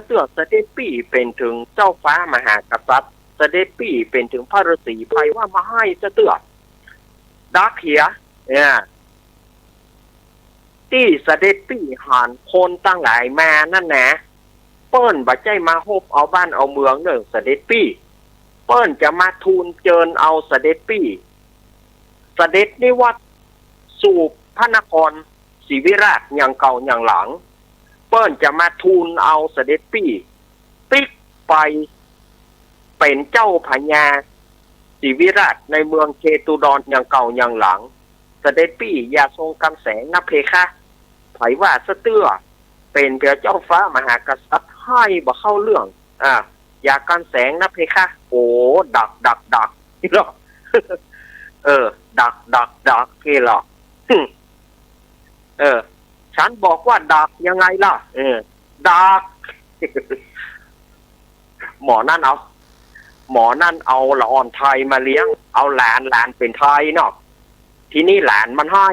Speaker 1: ด็จปี้เป็นถึงเจ้าฟ้ามหากษัตริย์เสด็จปี้เป็นถึงพระฤาษีไผว่ามาให้เสด็จดักเหียที่เสด็จปี้หันคนตั้งหลายมานั่นนะเปิ้นบ่ใจมาฮบเอาบ้านเอาเมืองเด้อเสด็จปี้เปิ้นจะมาทูลเจิญเอาเสด็จปี้เสด็จนิวัตสู่พระนครศรีวิราชอย่างเก่าอย่างหลังเปิ้นจะมาทูลเอาเสด็จปี้ติ๊กไปเป็นเจ้าพญาศรีวิราชในเมืองเจตุดรอย่างเก่าอย่างหลังเสด็จปี้อย่าทรงกำแสงนะเพคะไผว่าสะเตื้อเป็นเพียงเจ้าฟ้ามหากษัตริย์ให้บ่เข้าเรื่องอย่ากันแสงนะเพคะโอ้ดักนี่หรอดักพี่หรอฉันบอกว่าดักยังไงล่ะดักหมอนั่นเอาละอ่อนไทยมาเลี้ยงเอาหลานเป็นไทยเนาะทีนี้หลานมันให้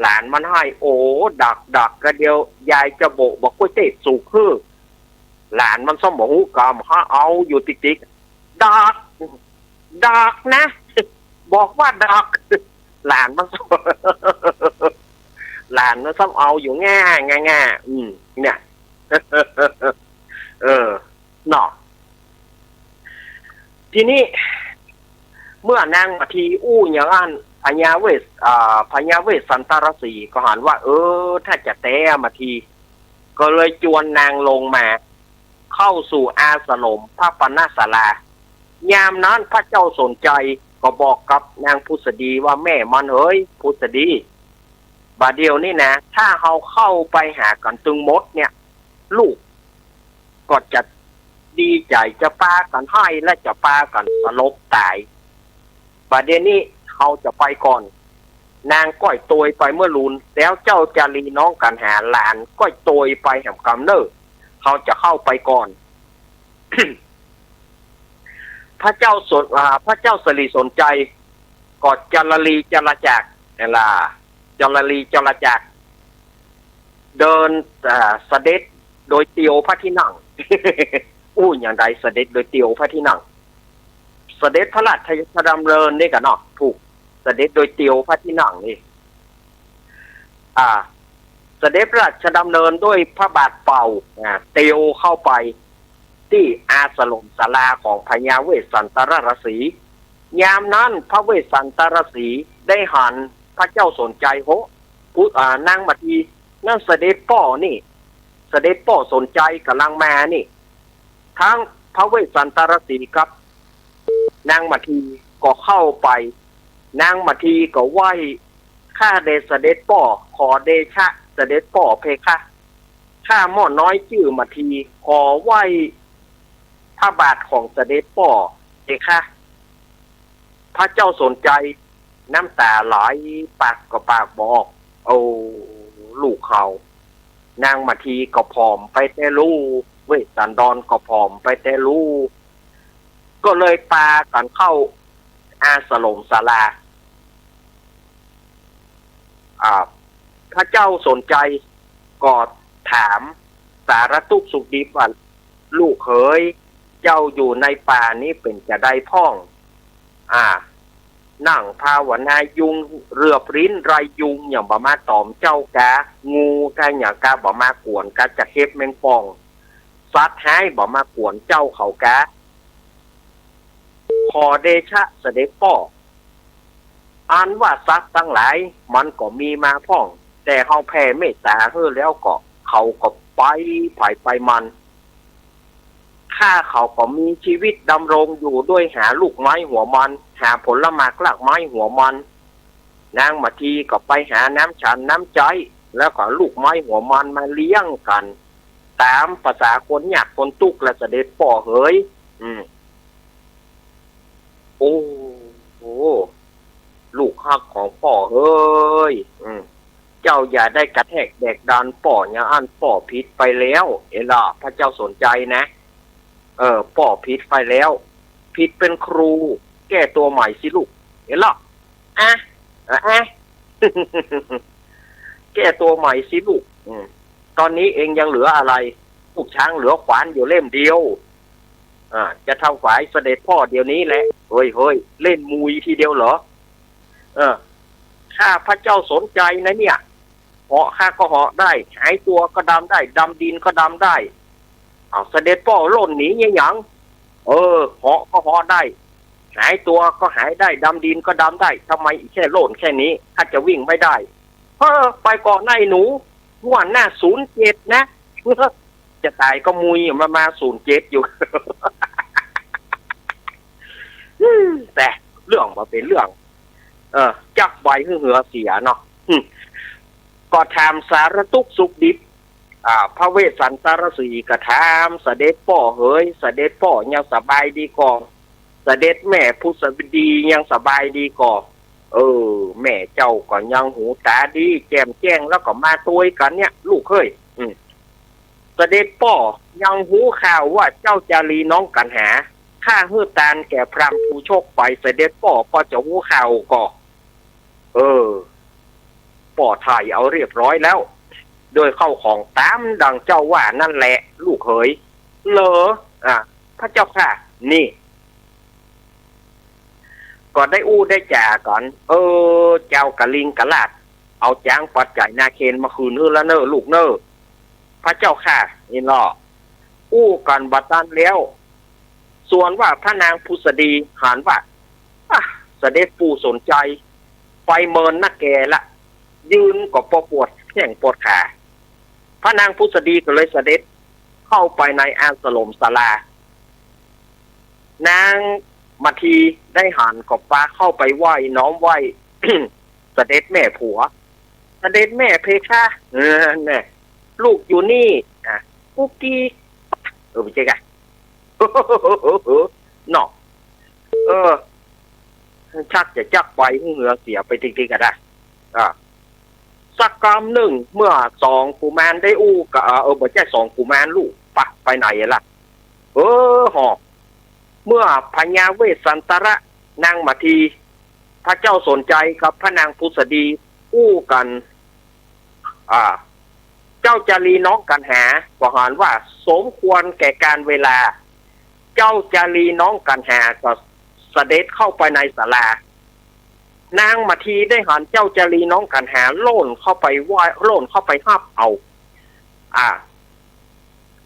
Speaker 1: หลานมันให้โอ้ดักกระเดียวยายจะบอกว่าเตะสูกคือหลานมันซ่อมบอกหูกามฮะเอาอยู่ติ๊กดักนะบอกว่าดักหลานมันซ่อมเอาอยู่ง่าเนี่ย เนาะทีนี้เมื่อนางมาทีอู้อย่างอันพญาเวสพญาเวสสันตรสีก็หันว่าถ้าจะแต้มาทีก็เลยจวนนางลงมาเข้าสู่อาสลมพระปณศาลายามนั้นพระเจ้าสนใจก็บอกกับนางพุทธดีว่าแม่มันเฮ้ยพุทธดีบาดเดียวนี่นะถ้าเราเข้าไปหากันตึงมดเนี่ยลูกก็จะดีใจจะปากันให้และจะปากันสลบตายบาดเดียวนี้เขาจะไปก่อนนางก้อยตวยไปเมื่อลุนแล้วเจ้าจารีน้องกันหาหลานก้อยตวยไปแห่งกำเนิดเขาจะเข้าไปก่อน พระเจ้าสรีสนใจกอดจารีจรจักรนี่ล่ะจารีจรจักรเดินเสด็จโดยเตียวพระที่นั่ง อู้อย่างใดเสด็จโดยเตียวพระที่นั่งเสด็จพระราชดำเนินนี่กันเนาะถูกเสด็จโดยเตียวพระที่นั่งนี่เสด็จพระราชดำเนินด้วยพระบาทเป่าเตียวเข้าไปที่อาสลมศาลาของพญาเวสสันตรสียามนั้นพระเวสสันตรสีได้หันพระเจ้าสนใจโหนางมาทีนั่นเสด็จป่อนี่เสด็จป่อสนใจกำลังมานี่ทั้งพระเวสสันตรสีครับนางมาทีก็เข้าไปนางมาทีก็ไหว้ข้าเดชเสด็จป่อขอเดชะเสด็จป่อเพคะข้าหม้อน้อยชื่อมาทีขอไหว้พระบาทของเสด็จป่อเพคะพระเจ้าสนใจน้ำตาไหลปากก็ปากบอกลูกเขานางมาทีก็ผอมไปแต่ลูกเวสสันดรก็ผอมไปแต่ลูกก็เลยปากันเข้าอาสลมศาลาพระเจ้าสนใจก็ถามสารทุกข์สุขดิบว่าลูกเขยเจ้าอยู่ในป่านี้เป็นจะได้พ่องนั่งภาวนายุงเรือปริ้นไรยุงอย่างบ่มาตอมเจ้ากางูกาอย่างกาบ่มากวนกาจะเก็บแมงป่องสัตว์หายบ่มากวนเจ้าเขากาขอเดชะเสด็จป่ออันว่าสัตว์ทั้งหลายมันก็มีมาพ่องแต่เฮาแผ่เมตตาเฮ้อแล้วก็เขาก็ไปมันข้าเขาก็มีชีวิตดำรงอยู่ด้วยหาลูกไม้หัวมันหาผลไม้รากไม้หัวมันนางมาทีก็ไปหาน้ำฉันน้ำใจแล้วก็ลูกไม้หัวมันมาเลี้ยงกันตามภาษาคนยากคนตุกและเสด็จป่อเฮ้ยโอ้โหลูกฮักของป่อเฮ้ยเจ้าอย่าได้กระแทกแดกดันป่อเนี่ยอันป่อพิษไปแล้วล่ะพระเจ้าสนใจนะป่อพิษไปแล้วพิษเป็นครูแก้ตัวใหม่สิลูกล่ะแก้ตัวใหม่สิลูกตอนนี้เองยังเหลืออะไรลูกช้างเหลือขวานอยู่เล่มเดียวจะทำฝ่ายเสด็จพ่อเดี๋ยวนี้แหละเฮ้ยเล่นมุยทีเดียวเหรอข้าพระเจ้าสนใจนะเนี่ยเหาะข้าก็เหาะได้หายตัวก็ดำได้ดำดินก็ดำได้เสด็จพ่อล่นหนียังเหาะก็เหาะได้หายตัวก็หายได้ดำดินก็ดำได้ทำไมอีกแค่โล่นแค่นี้ข้าจะวิ่งไม่ได้ไปก่อนนายหนูง่วนหน้า07นะจะตายก็มุยมา07อยู่ แต่เรื่องมาเป็นเรื่องจักใบเหือเสียเนาะก็ถามสารทุกข์สุขดิบพระเวสสันตรสีก็ถามเสด็จพ่อเฮ้ยเสด็จพ่อยังสบายดีก่อเสด็จแม่พุทธดียังสบายดีก่อแม่เจ้าก็ยังหูตาดีแจ่มแจ้งแล้วก็มาตัวกันเนี่ยลูกเฮ้ยเสด็จพ่อยังหูข่าวว่าเจ้าจารีน้องกันหาข้าฮือตานแก่พรามผู้โชคไปเสด็จพ่อพอจะหูข่าวก่อป่อถ่ายเอาเรียบร้อยแล้วโดยเข้าของตามดังเจ้าว่านั่นแหละลูกเขยเหรอพระเจ้าค่ะนี่ก็ได้อู้ได้จ่าก่อนเจ้ากะลิงกะลาดเอาจ้างปัดจ่ายนาเคนมาคืนเฮือละเนอลูกเนอพระเจ้าค่ะนี่เนาะ อู้กันบัดนั้นแล้วส่วนว่าพระนางพุษดีหานว่าเสด็จปู่สนใจไปเมินนักแกละยืนก็ปวดแข้งปวดขาพระนางพุษดีก็เลยเสด็จเข้าไปในอาสลมศาลานางมาทีได้หันกับฟ้าเข้าไปไหว้น้อมไหว้ เสด็จแม่ผัวเสด็จแม่เพคะเนี่ยลูกอยู่นี่กุ๊กกี้ไม่ใช่กันเนาะชักจะจักไปเหงื่อเสียไปจริงๆกันได้สักกรรมหนึ่งเมื่อสองกุมารได้อู้กับไม่ใช่สองกุมารลูกปะไปไหนล่ะหอเมื่อพญาเวสสันตระนางมาทีพระเจ้าสนใจกับพระนางพุษดีอู้กันเจ้าจารีน้องกันหาก็หานว่าสมควรแก่การเวลาเจ้าจารีน้องกันหาก็เสด็จเข้าไปในศาลานางมาทีได้หันเจ้าจารีน้องกันหาโล่นเข้าไปไหว้โล่นเข้าไปฮับเอา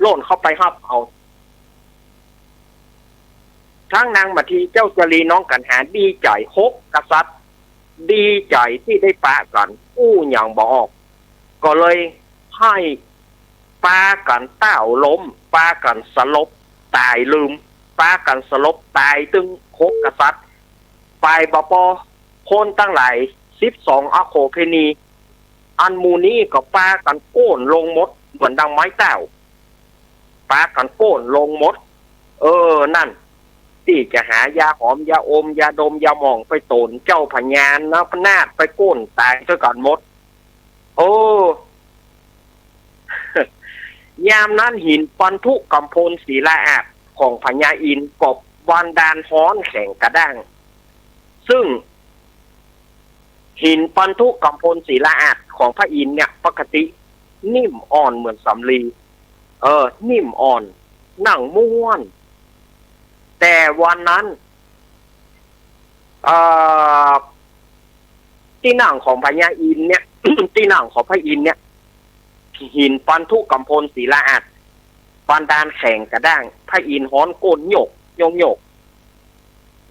Speaker 1: โล่นเข้าไปฮับเอาทั้งนางมาทีเจ้าจารีน้องกันหาดีใจฮกกษัตริย์ดีใจที่ได้ปะกันอู้อย่างบอกก็เลยให้ปากันเต้าล้มปากันสลบตายลืมปากันสลบตายตึงฮกกษัตริย์ไปบปอคนตั้งหลาย12อโคเพนีอันมูนี้ก็ปากันโก้นลงมดเหมือนดังไม้เต้าปากันโก้นลงมดนั่นที่จะหายาหอมยาอมยาดมยาหมองไปโตนเจ้าพญานนะพนาฏไปโก้นตายซะก่อนมดยามนั้นหินปันทุกัมพลศิลาอาจของพญาอินกบวันดานฮ้อนแข่งกระด้างซึ่งหินปันทุกัมพลศิลาอาจของพระอินเนี่ยปกตินิ่มอ่อนเหมือนสำลีนิ่มอ่อนหนังม้วนแต่วันนั้นที่หนังของพญาอินเนี่ย ที่หนังของพระอินเนี่ยหินปันทุกัมพลศิลาอาจบานดานแข่งกระด้างพระอินฮ้อนโกนโยก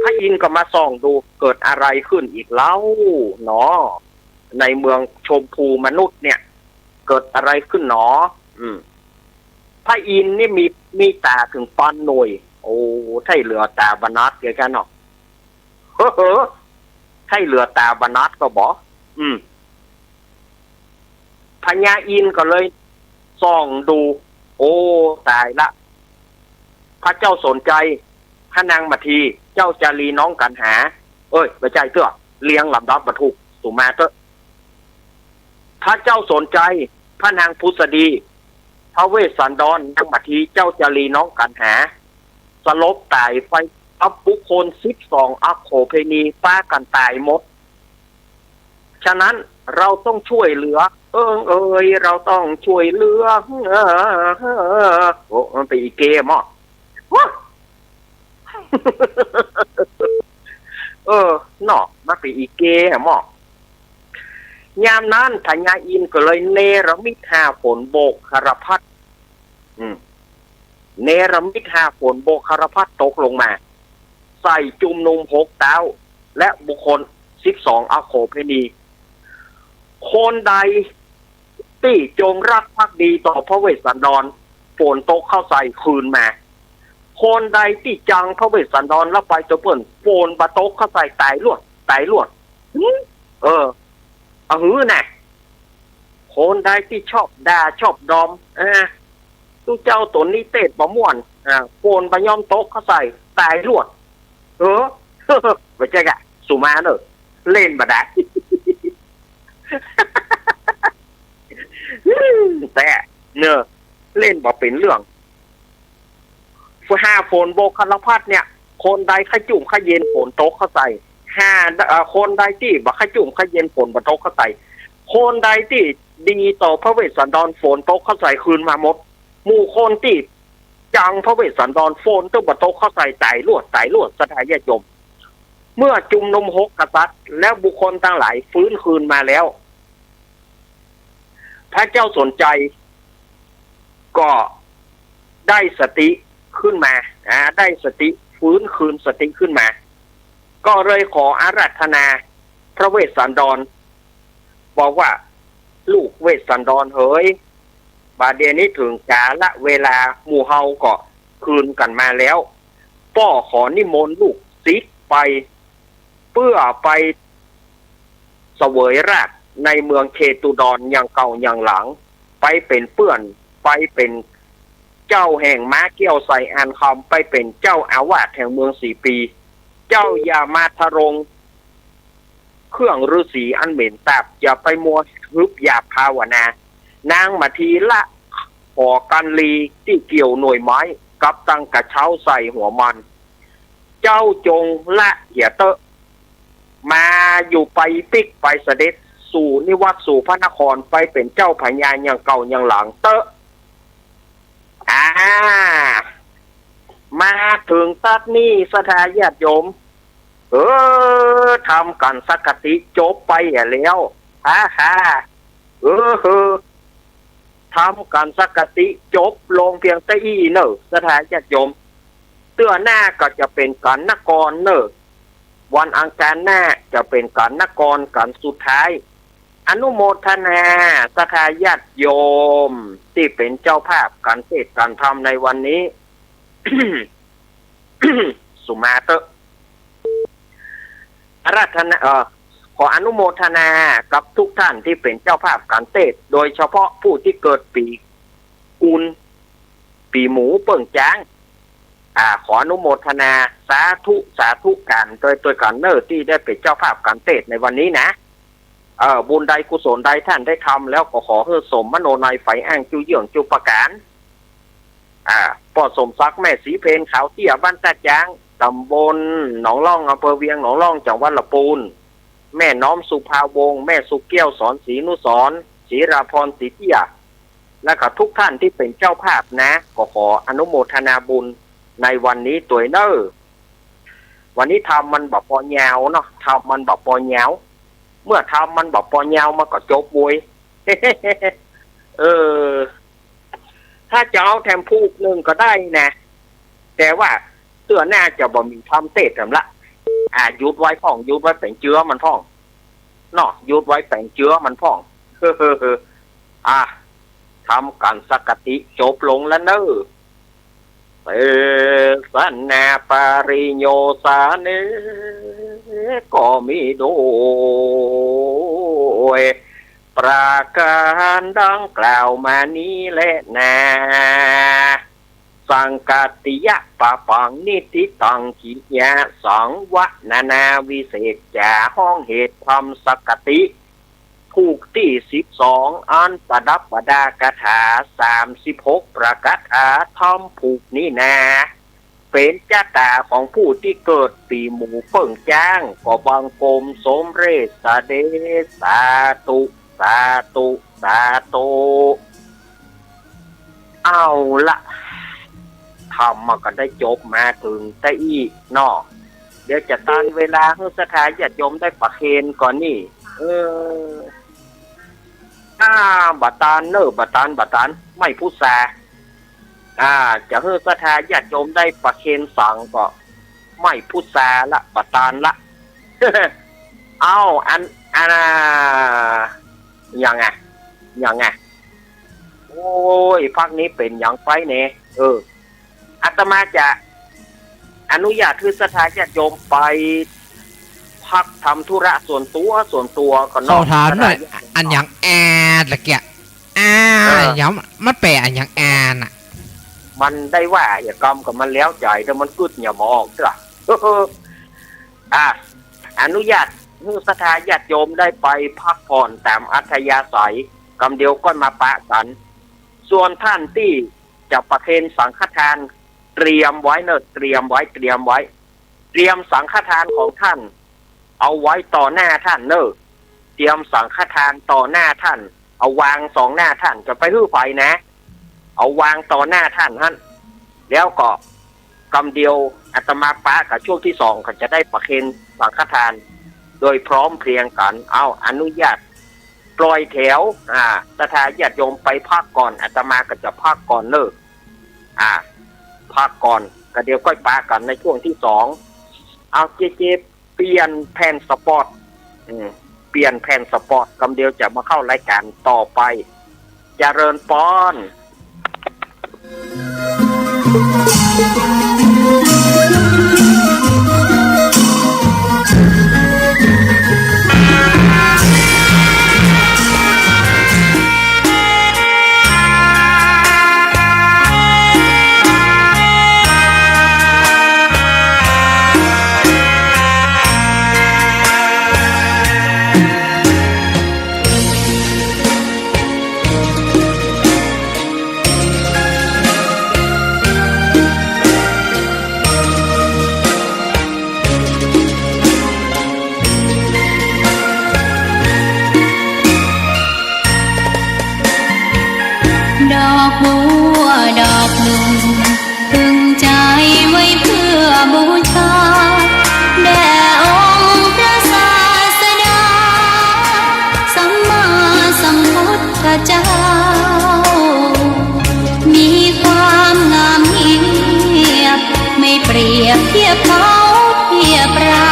Speaker 1: พระอินก็มาส่องดูเกิดอะไรขึ้นอีกเล่าเนาะในเมืองชมพูมนุษย์เนี่ยเกิดอะไรขึ้นเนาะพระอินนี่มีตาถึงปานหน่วยโอ้ใช่เหลือตาบรรนัดเกี่ยวกันเนาะใช่เหลือตาบรรนัดก็บอกพญาอินก็เลยส่องดูโอ้ตายละพระเจ้าสนใจพระนางมาทีเจ้าจารีน้องกันหาไม่ใช่เถอะเลี้ยงลำดับบรรทุกสุมาเถอะพระเจ้าสนใจพระนางพุษดีพระเวสสันดรนางมาทีเจ้าจารีน้องกันหาสลบตายไปอับบุคคล12อโคเพนีป้ากันตายหมดฉะนั้นเราต้องช่วยเหลือเราต้องช่วยเหลือมันเป็นอีเกมอ่ะเนาะมาเป็นอีเกมอ่ะยามนั้นพญาอินก็เลยเนรมิตหาฝนโบกคารพัดเนรมิตหาฝนโบกคารพัดตกลงมาใส่จุ่มนุ่ม6 เต้าและบุคคล12อโคเพนีคนใดที่จงรักภักดีต่อพระเวสสันดรฝนตกเข้าใส่คืนมาคนใดที่จังพระเวสสันดรแล้วไปจะเปิ่นฝนบะตกเข้าใส่ตายลวดน่ะคนใดที่ชอบด่าชอบดอมตู้เจ้าตนนี้เตะบะม่วนฝนบะยอมตกเข้าใส่ตายลวดไม่ใช่กะสุมาเนอะเล่นบะได้แต่เนอะเล่นบ่เป็นเรื่อง5ฝนโบกคารพัดเนี่ยคนใดขจุ่มขเย็นฝนตกเข้าใส่คนใดที่บ่ขจุ่มขเย็นฝนบ่ตกเข้าใส่คนใดที่ดีต่อพระเวสสันดรฝนตกเข้าใส่คืนมาหมดหมู่คนที่จังพระเวสสันดรฝนต้องบ่ตกเข้าใส่ตายลวดสถานญาติโยมเมื่อจุ่มนม6 กษัตริย์แล้วบุคคลทั้งหลายฟื้นคืนมาแล้วพระเจ้าสนใจก็ ได้สติขึ้นมาได้สติฟื้นคืนสติขึ้นมาก็เลยขออาราธนาพระเวสสันดรบอกว่าลูกเวสสันดรเฮ้ยบาดเดี๋ยวนี้ถึงกาละเวลาหมู่เฮาก็คืนกันมาแล้วพ่อขอนิมนต์ลูกศิษย์ไปเพื่อไปเสวยราชในเมืองเชตุดรอย่างเก่าอย่างหลังไปเป็นเปื้อนไปเป็นเจ้าแห่งม้าเกี้ยวใส่อันคำไปเป็นเจ้าอาวาสแห่งเมือง4 ปีเจ้าอย่ามาทะรงเครื่องฤาษีอันเหม็นสาบอย่าไปมัวฮึบอย่าภาวนานางมาทีละขอกันลีที่เกี่ยวหน่วยไม้กับตั้งกระเช้าใส่หัวมันเจ้าจงละอย่าเตอะมาอยู่ไปปิกไปเสด็จสู่นิวัตสู่พระนครไปเป็นเจ้าพญาอย่างเก่าอย่างหลังเตอะมาถึงตัดนี่สถาญาติโยมทำกันสักกติจบไปแล้วทำกันสักกติจบลงเพียงแต่อีเนอะสถาญาติโยมเตื้อหน้าก็จะเป็นกันนกรเนอะวันอังคารหน้าจะเป็นกันนกรกันสุดท้ายอนุโมทนาสถาญาติโยมที่เป็นเจ้าภาพการเทศน์การธรรมในวันนี้ สุมาเตออาราธนาขออนุโมทนากับทุกท่านที่เป็นเจ้าภาพการเทศน์โดยเฉพาะผู้ที่เกิดปีกุลปีหมูเปิ่งจ้างขออนุโมทนาสาธุกันโดยการเนอร์ที่ได้เป็นเจ้าภาพการเทศน์ในวันนี้นะบุญใดกุศลใดท่านได้ทำแล้วก็ขอให้สมมโนในไฟอ้างจูเยี่ยงจูประการพ่อสมศักดิ์แม่สีเพนขาวเตี้ยบ้านตาจางตำบลหนองล่องอำเภอเวียงหนองล่องจังหวัดลำพูนแม่น้อมสุภาวงศ์แม่สุเกี้ยวสอนศรีนุสรศรีราพรศรีเตี้ยและกับทุกท่านที่เป็นเจ้าภาพนะก็ขออนุโมทนาบุญในวันนี้ตัวเนอร์วันนี้ทำมันแบบปอยาวเนาะทำมันแบบปอยาวเมื่อทำมันแบบปอยาวมันก็จบบุย ถ้าจะเอาแถมพูกหนึ่งก็ได้นะแต่ว่าเตื้อหน้าจะบ่มีทำเตะกันละยุดไว้พ่องยุดไว้แต่งเชื้อมันพ่องเนาะยุดไว้แต่งเชื้อมันพ่องทำกันสักกติจบลงแล้วเนอะสันนาปาริโยสาเนก็มีโดยประการดังกล่าวมานี้แหละนะสังกัตติยะปะปังนิติตังขิยะสังวะนานาวิเศษจาห้องเหตุธรรมสักกติผูกที่12อันประดับประดากถา36ประกถาธรรมผูกนี่นะเป็นชะตาของผู้ที่เกิดปีหมูเพิ่งจ้างก็บังกรมสมเรศสาเดสาตุเอาละทำมาก็ได้จบมาถึงแต่อีนอเดี๋ยวจะตันเวลาให้สถาญาติโยมได้ประเคนก่อนนี่บัตานบัตานไม่พูดแซจะให้สถาญาติโยมได้ประเคนสั่งก็ไม่พูดแซละบัตานละ เอายังไงโอ้ยพักนี้เป็นอย่างไปเนี่ยอาตมาจะอนุญาตให้สถาญาติโยมไปพักทำธุระส่วนตัวก่อนเนาะ
Speaker 2: ถามหน่อยอันอย่างตะเกียอย่างมันแปลอันอย่างน่ะ
Speaker 1: มันได้ว่าอย่ากำกับมันแล้วใจแต่มันกึดอย่ามองจ้ะอนุญาตให้สถาญาติโยมได้ไปพักผ่อนตามอัธยาศัยกำเดียวก็มาปะกันส่วนท่านที่จะประเคนสังฆทานเตรียมไว้เตรียมสังฆทานของท่านเอาไว้ต่อหน้าท่านเตรียมสังฆทานต่อหน้าท่านเอาวางสองหน้าท่านจะไปฮื้อไฟนะเอาวางต่อหน้าท่านแล้วก็กำเดียวอาตมาปะกับช่วงที่2ก็จะได้ประเคนสังฆทานโดยพร้อมเพรียงกันเอาอนุญาตปล่อยแถวสถาญาติโยมไปพักก่อนอาตมาก็จะพักก่อน พักก่อนก็เดี๋ยวค่อยปากันในช่วงที่สองเอาเจเปลี่ยนแผ่นสปอร์ตเปลี่ยนแผ่นสปอร์ตกำเดียวจะมาเข้ารายการต่อไปเจริญปอน
Speaker 3: ดอกบัวดอกหนึ่งพึงใจไว้เพื่อบูชาแด่องค์พระศาสดาสัมมาสัมพุทธเจ้ามีความงามเงียบไม่เปรียบเทียบเขาเทียบเรา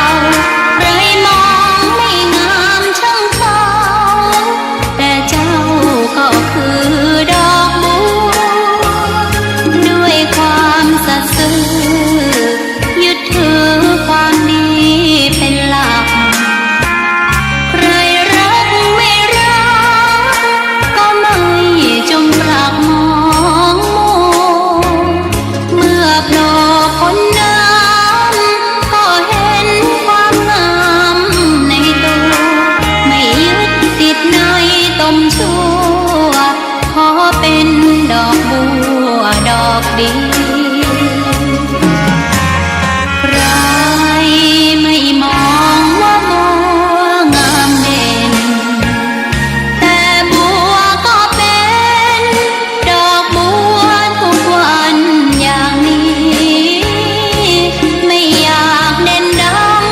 Speaker 3: ไรมองไม่งามช่างเขาแต่เจ้าก็คือดอกบัวด้วยความสัตย์ซื่อยึดถือความดีเป็นหลักใครรักไม่รักก็ไม่จงปรักมองมัวเมื่อโผล่พ้นน้ำก็เห็นความงามในตัวไม่ยึดติดในตมชั่วขอเป็นดอกบัวดอกดีใครไม่มองว่าบัวงามเด่นแต่บัวก็เป็นดอกบัวทุกวันอย่างนี้ไม่อยากเด่นดัง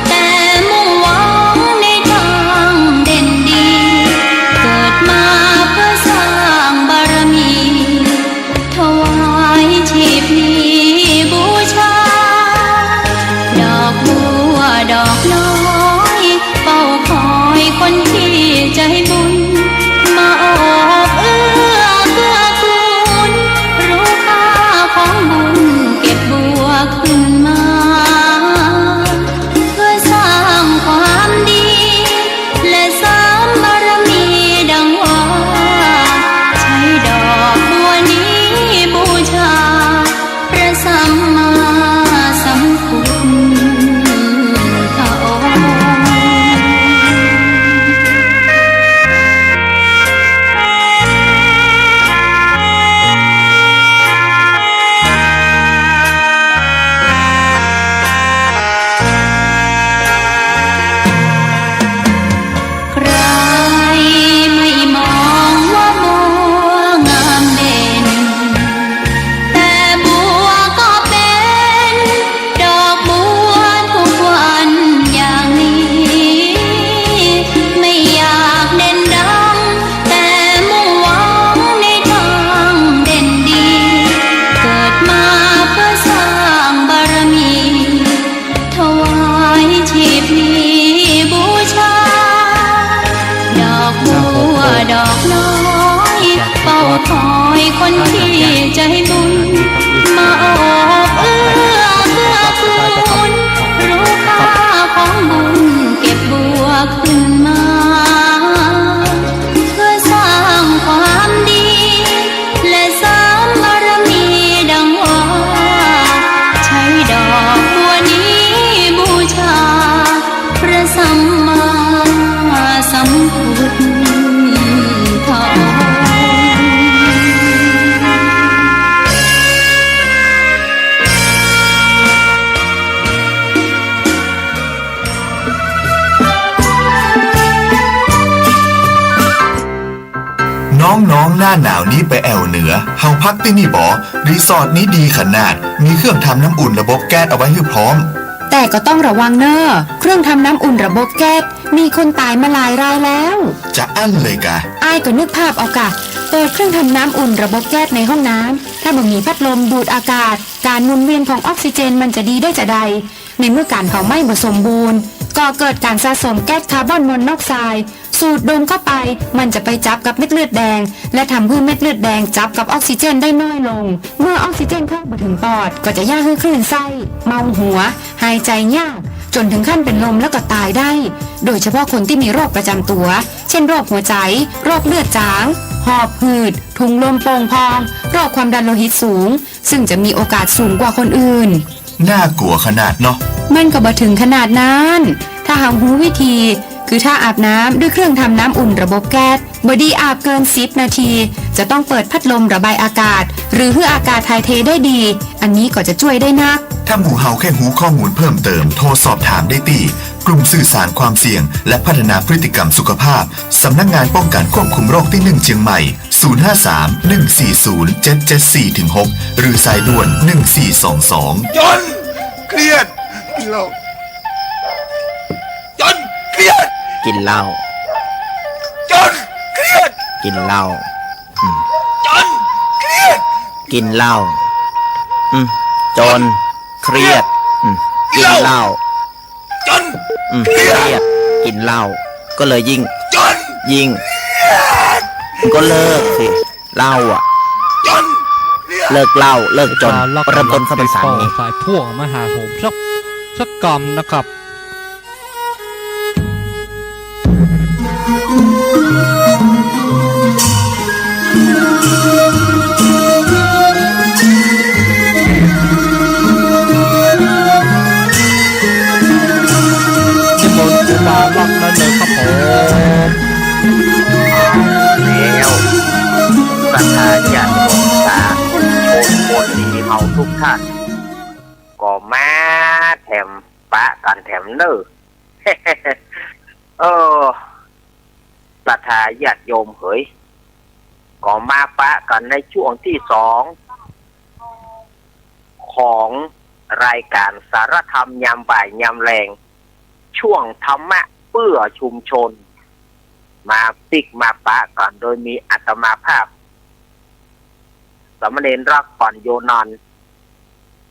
Speaker 3: แต่มุ่งหวังในทางเด่นดีเกิดมาเพื่อสร้างบารมีถวายชีพนี้บูชาดอกบัวดอกน้อยเฝ้าคอยคนที่ใจบุญมาโอบเอื้อเกื้อกูลรู้ค่าของบุญเก็บบัวขึ้นมาเพื่อสร้างความดีและสร้างบารมีดังว่าใช้ดอกบัวนี้บูชาพระสัมมาสัมพุทธองค์ คอยคนที่ใจบุญมาโอบเอื้อเพื่อคุณรู้ค่าของบุญเก็บบัวขึ้นมาเพื่อสร้างความดีและสร้างบารมีดังว่าใช้ดอกบัวนี้บูชาพระสัมมาสัมพุทธ
Speaker 4: น้องๆหน้าหนาวนี้ไปแอวเหนือเฮาพักที่นี่บ่รีสอร์ทนี้ดีขนาดมีเครื่องทำน้ำอุ่นระบบแก๊สเอาไว้ให้พร้อม
Speaker 5: แต่ก็ต้องระวังเนอะเครื่องทำน้ำอุ่นระบบแก๊สมีคนตายมาหลายรายแล้ว
Speaker 4: จะอั้นเลยกะ
Speaker 5: อ้ายก็นึกภาพเอากะ เปิดเครื่องทำน้ำอุ่นระบบแก๊สในห้องน้ำถ้าบ่มีพัดลมดูดอากาศการหมุนเวียนของออกซิเจนมันจะดีได้จะใดในเมื่อการเผาไหม้บ่สมบูรณ์ก็เกิดการสะสมแก๊สคาร์บอนมอนอกไซด์สูดดมเข้าไปมันจะไปจับกับเม็ดเลือดแดงและทำให้เม็ดเลือดแดงจับกับออกซิเจนได้น้อยลงเมื่อออกซิเจนเข้าไปถึงปอดก็จะย่าให้คลื่นไส้เมาหัวหายใจยากจนถึงขั้นเป็นลมแล้วก็ตายได้โดยเฉพาะคนที่มีโรคประจำตัวเช่นโรคหัวใจโรคเลือดจางหอบหืดถุงลมโป่งพองโรคความดันโลหิตสูงซึ่งจะมีโอกาสสูงกว่าคนอื่น
Speaker 4: น่ากลัวขนาดเนาะ
Speaker 5: มันก็บ่ถึงขนาดนั้นถ้าหากรู้วิธีคือถ้าอาบน้ำด้วยเครื่องทำน้ำอุ่นระบบแก๊สบอดี้อาบเกิน10 นาทีจะต้องเปิดพัดลมระบายอากาศหรือเพื่ออากาศถ่ายเทได้ดีอันนี้ก็จะช่วยได้นัก
Speaker 4: ถ้าหมู่เฮาแค่หูข้อมูลเพิ่มเติมโทรสอบถามได้ที่กลุ่มสื่อสารความเสี่ยงและพัฒนาพฤติกรรมสุขภาพสำนักงานป้องกันควบคุมโรคที่1เชียงใหม่053-140-774-6หรือสายด่วน1422
Speaker 6: จนเครียดกินเหล้าจนเครียด
Speaker 7: กินเหล้า
Speaker 6: จนเครียด
Speaker 7: กินเหล้า
Speaker 6: จนเครียด
Speaker 7: กินเหล้าจนเครียดกินเหล้า
Speaker 6: จน
Speaker 7: เครียดกินเหล้าก็เลยยิ่งก็เลิกสิเหล้าอ่ะเลิกเหล้าเลิกจนเริ่มต้นเข้าไปสายนี้
Speaker 2: สายพ่วงมหาโหมสักกรรมนะครับมาลักนั่นเลยครับผม
Speaker 1: แล้วศรัทธาญาติโยมสาธุชนคนดีเฮาทุกท่านก็มาแถมปะกันแถมเน้อศรัทธาญาติโยมเฮ้ยก็มาปะกันในช่วงที่2ของรายการสารธรรมยามบ่ายยามแรงช่วงธรรมะเพื่อชุมชนมาปิกมาปะกันโดยมีอาตมาภาพสามเณรรักก่อนโยนอน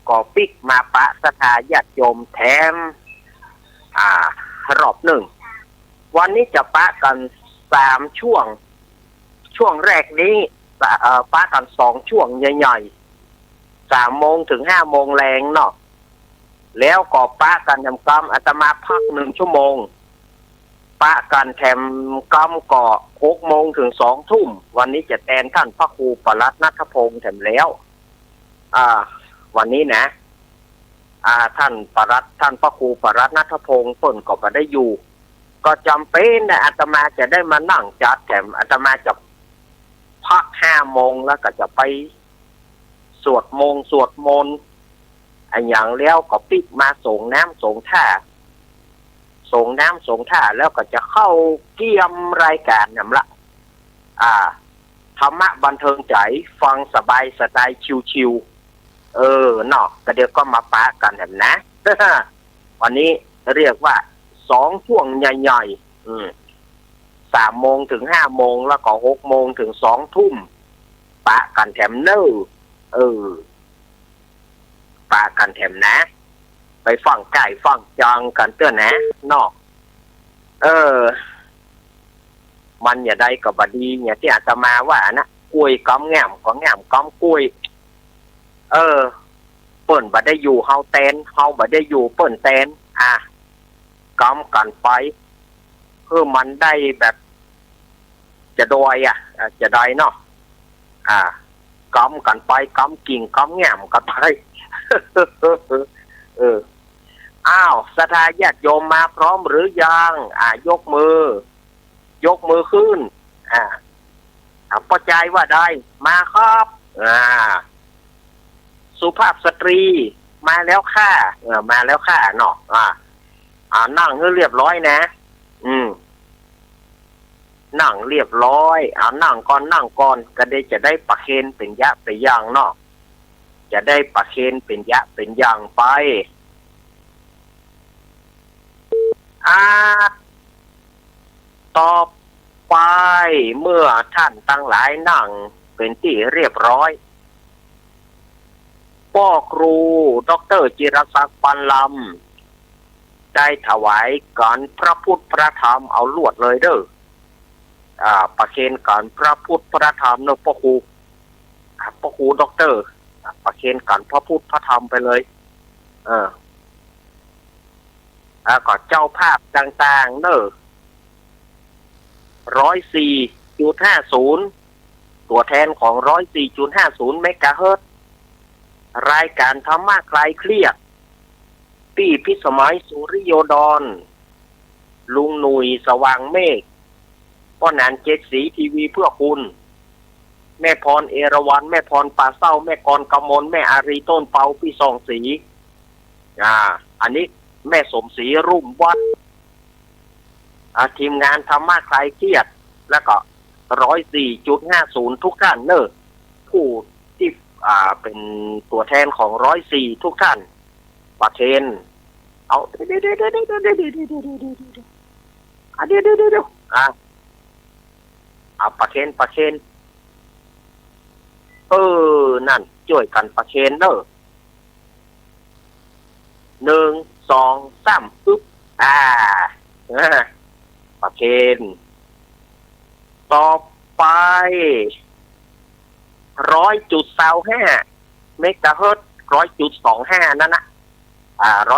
Speaker 1: ก็ปิกมาปะศรัทธาญาติโยมแถมรอบ1วันนี้จะปะกัน3ช่วงแรกนี้ปะกัน2ช่วงใหญ่ๆ3 โมงถึง5 โมงแรงเนาะแล้วก็ปะกันทำกรรมอาตมาพัก1 ชั่วโมงปะกันแถมกรรมก็6 โมงถึง2 ทุ่มวันนี้จะแทนท่านพระครูปรัตน์ณัฐพงษ์แถมแล้ววันนี้นะท่านพระครูปรัตน์ณัฐพงษ์ต้นก็ไม่ได้อยู่ก็จำเป็นนะอาตมาจะได้มานั่งจัดแถมอาตมาจะพัก5 โมงแล้วก็จะไปสวดมนต์อย่างแล้วก็ปิดมาส่งน้ำส่งท่าแล้วก็จะเข้าเกี่ยมรายการนำละธรรมะบันเทิงใจฟังสบายสไตล์ชิวๆเนาะก็เดี๋ยวก็มาปะกันแบบนะ วันนี้เรียกว่า2 ช่วงใหญ่ๆ3 โมงถึง5 โมงแล้วก็6 โมงถึง2 ทุ่มปะกันแถมเน้อปะกันแถมนะไปฟังไก่ฟังจังกันเตื้อนะนอกมันอย่าได้กับบดีเนี่ยที่อาตมาว่านะกล้วยก้อมแง่มก็แง่มก้อมกล้วยเปิ่นบ่ได้อยู่เฮาแตนเฮาบ่ได้อยู่เปิ่นแตนก้อมกันไปเพื่อมันได้แบบจะดอยจะได้เนาะก้อมกันไปก้อมกิ่งก้อมแง่มกันไปศรัทธาญาติโยมมาพร้อมหรือยังยกมือขึ้นพอใจว่าได้มาครับสุภาพสตรีมาแล้วค่ะเนาะนั่งให้เรียบร้อยนะนั่งเรียบร้อยนั่งก่อนก็ได้จะได้ประเคนเป็นยะเป็นอย่างเนาะจะได้ประเคนเป็นยะเป็นอย่างไปต่อไป เมื่อท่านทั้งหลายนั่งเป็นที่เรียบร้อยพ่อครูดร.จิรศักดิ์ปันลำได้ถวายการพระพุทธพระธรรมเอาลวดเลยเด้อประเคนการพระพุทธพระธรรมเนอะพ่อครูด็อกเตอร์ประเคนการพระพุทธพระธรรมไปเลยก็เจ้าภาพต่างๆเนอะ104.50ตัวแทนของ104.50เมกะเฮิรตซ์รายการธรรมะคลายเครียดพี่พิสมัยสุริโยดรลุงหนุ่ยสว่างเมฆป้อนันเจ็ดสีทีวีเพื่อคุณแม่พรเอราวัณแม่พรป่าเศร้าแม่กรกมลแม่อารีต้นเปาพี่ซองสีอันนี้แม่สมศรีรุ่มวัดทีมงานธรรมะคลายเครียดแล้วก็104.50ทุกท่านเนอะผู้ที่เป็นตัวแทนของ104ทุกท่านประเคนเอาเดี๋ยวประเคนนั่นช่วยกันประเคนเนอะ1 2 3ปึ๊บประเคนต่อไป100.25เมกะเฮิรตซ์100.25นั่นนะ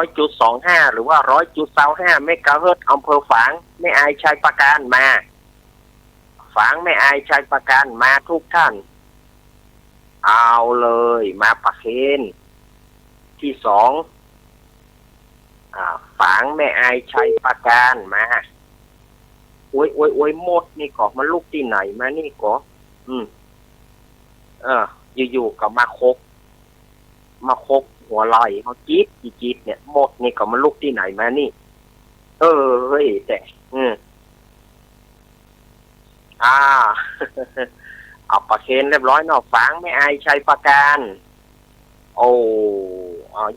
Speaker 1: 100.25หรือว่า100.25เมกะเฮิรตซ์อำเภอฝางแม่อายชัยประการมาฝางแม่อายชัยประการมาทุกท่านเอาเลยมาประเคนที่2ฝางแม่อายชัยประการมาโอ้ยมดนี่ก็มันลูกที่ไหนมานี่ก็อยู่ๆก็มาคกหัวไหล่เขาจี๊ดเนี่ยมดนี่ก็มันลูกที่ไหนมานี่เฮ้ยแต่เอาประเคนเรียบร้อยเนาะฝางไม่อายชัยประการ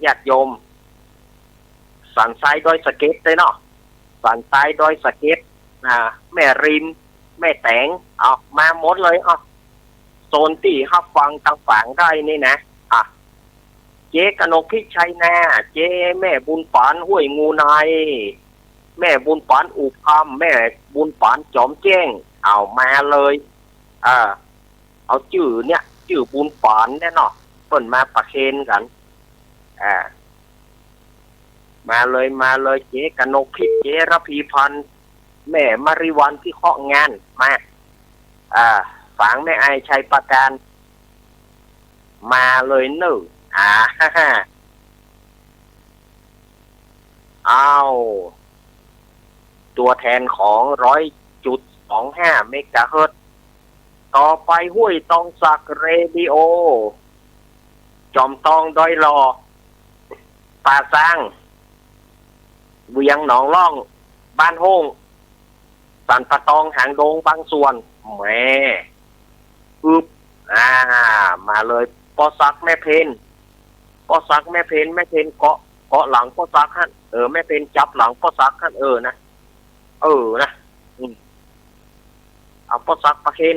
Speaker 1: ญาติโยมสันทรายดอยสะเก็ดเลยเนาะสันทรายดอยสะเก็ดแม่ริมแม่แตงออกมาหมดเลยโซนที่ฮับฟังทางฝางได้นี่นะเจ๊กนกพิชัยนาเจ๊แม่บุญปานห้วยงูในแม่บุญปานอุบคำแม่บุญปานจอมแจ้งเอามาเลยเอาชื่อบุญปานแน่เนาะเพิ่นมาประเคนกันมาเลยเจ๊กนกพิเจ๊ระพีพันธ์แม่มาริวันที่เคาะงานมาฝางแม่อายชัยประการมาเลย1เอาตัวแทนของ100.25เมกะเฮิรตซ์ต่อไปห้วยตองสักเรดิโอจอมตองดอยรอป่าสร้างเวียงหนองล่องบ้านโฮงสันปะตองหางดงบางส่วนแม่มาเลยปอซักแม่เพนเกาะหลังปอซักฮั่นแม่เพนจับหลังปอซักฮั่นนะเอาปอซักประเคน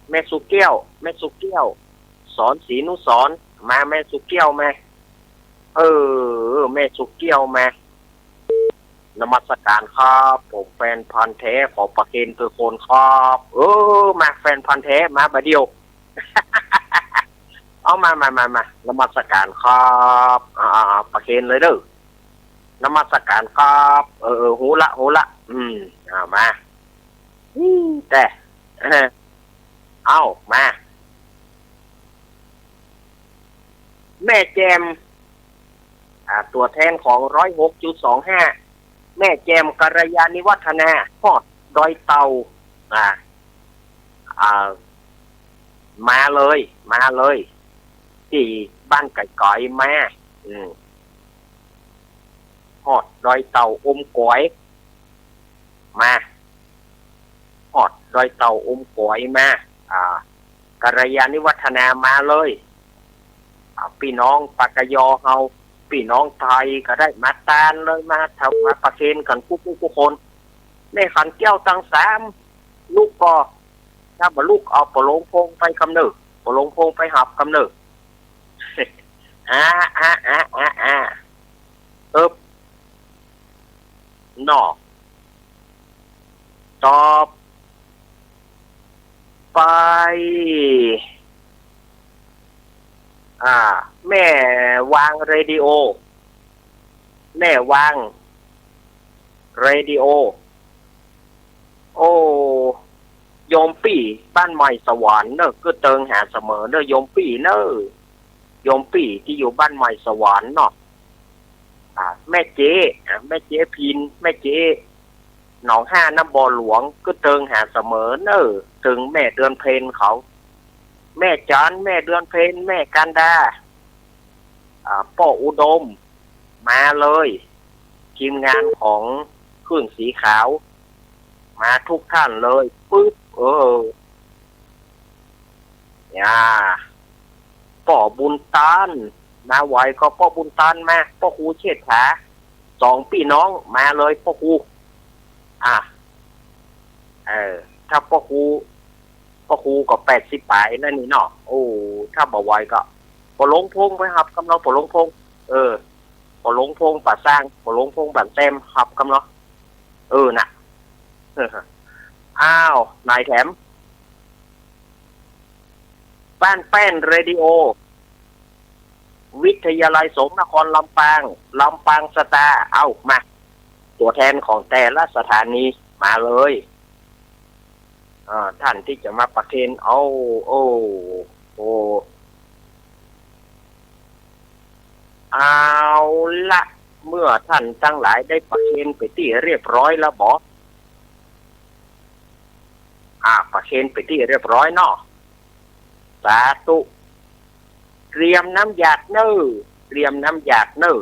Speaker 1: แม่สุเกี้ยวสอนศรีนุสรมาแม่สุเกี้ยวแม่แม่สุเกี้ยวแม่นมัสการครับผมแฟนพันธุ์แท้ของประเคนคือคนครับมาแฟนพันธุ์แท้มาบัดเดียว เอามานมัสการครับประเคนเลยเด้อนมัสการครับหูละมาแต่เอามาแม่แจมตัวแทนของ106.25แม่แจมกัลยาณิวัฒนาฮอดดอยเตามาเลยที่บ้านไก่ๆมาฮอดดอยเตาอมก๋อยมาฮอดดอยเตาอมก๋อยมากัลยาณิวัฒนามาเลยพี่น้องปากกยอเฮาพี่น้องไทยก็ได้มาตานเลยมาทำมาประเคนกันผู้คนในขันเกี้ยวตัง3 ลูกก็ถ้าบ่ลูกเอาปลงพงไปกำเนิดปลงพงไปหับกำเนิดอ่านอกตอบไปแม่วางเรดิโอแม่วางเรดิโอโอ้โยมปี่บ้านใหม่สวรรค์เนอะก็เติงหาเสมอเนอะโยมปี่เนอะโยมปี่ที่อยู่บ้านใหม่สวรรค์เนาะแม่เจ๊พินแม่เจ๊หนองห้าน้ำบ่อหลวงก็เติงหาเสมอเนอะถึงแม่เดือนเพนเขาแม่จันแม่เดือนเพนแม่กันดาป้ออุดมมาเลยทีมงานของเครื่องสีขาวมาทุกท่านเลยปึ๊บป้อบุญตานมาไหวก็ป้อบุญตานมาป้อครูเชษฐาสองพี่น้องมาเลยป้อครูถ้าป้อครูก็80 ปลายนั่นนี่เนาะโอ้ถ้าบ่ไหวก็ปลงพงไปครับกำเราปลงพงปลงพงป่าสร้างปลงพงบ้านเต็มครับกำเราน่ะอ้าวนายแถมบ้านแป้นเรดิโอวิทยาลัยสงฆ์นครลำปางสตาร์เอามาตัวแทนของแต่ละสถานีมาเลยท่านที่จะมาประเคนเอาละเมื่อท่านทั้งหลายได้ประเคนไปที่เรียบร้อยแล้วบอกประเคนไปที่เรียบร้อยเนาะสาธุเตรียมน้ำหยาดเนอ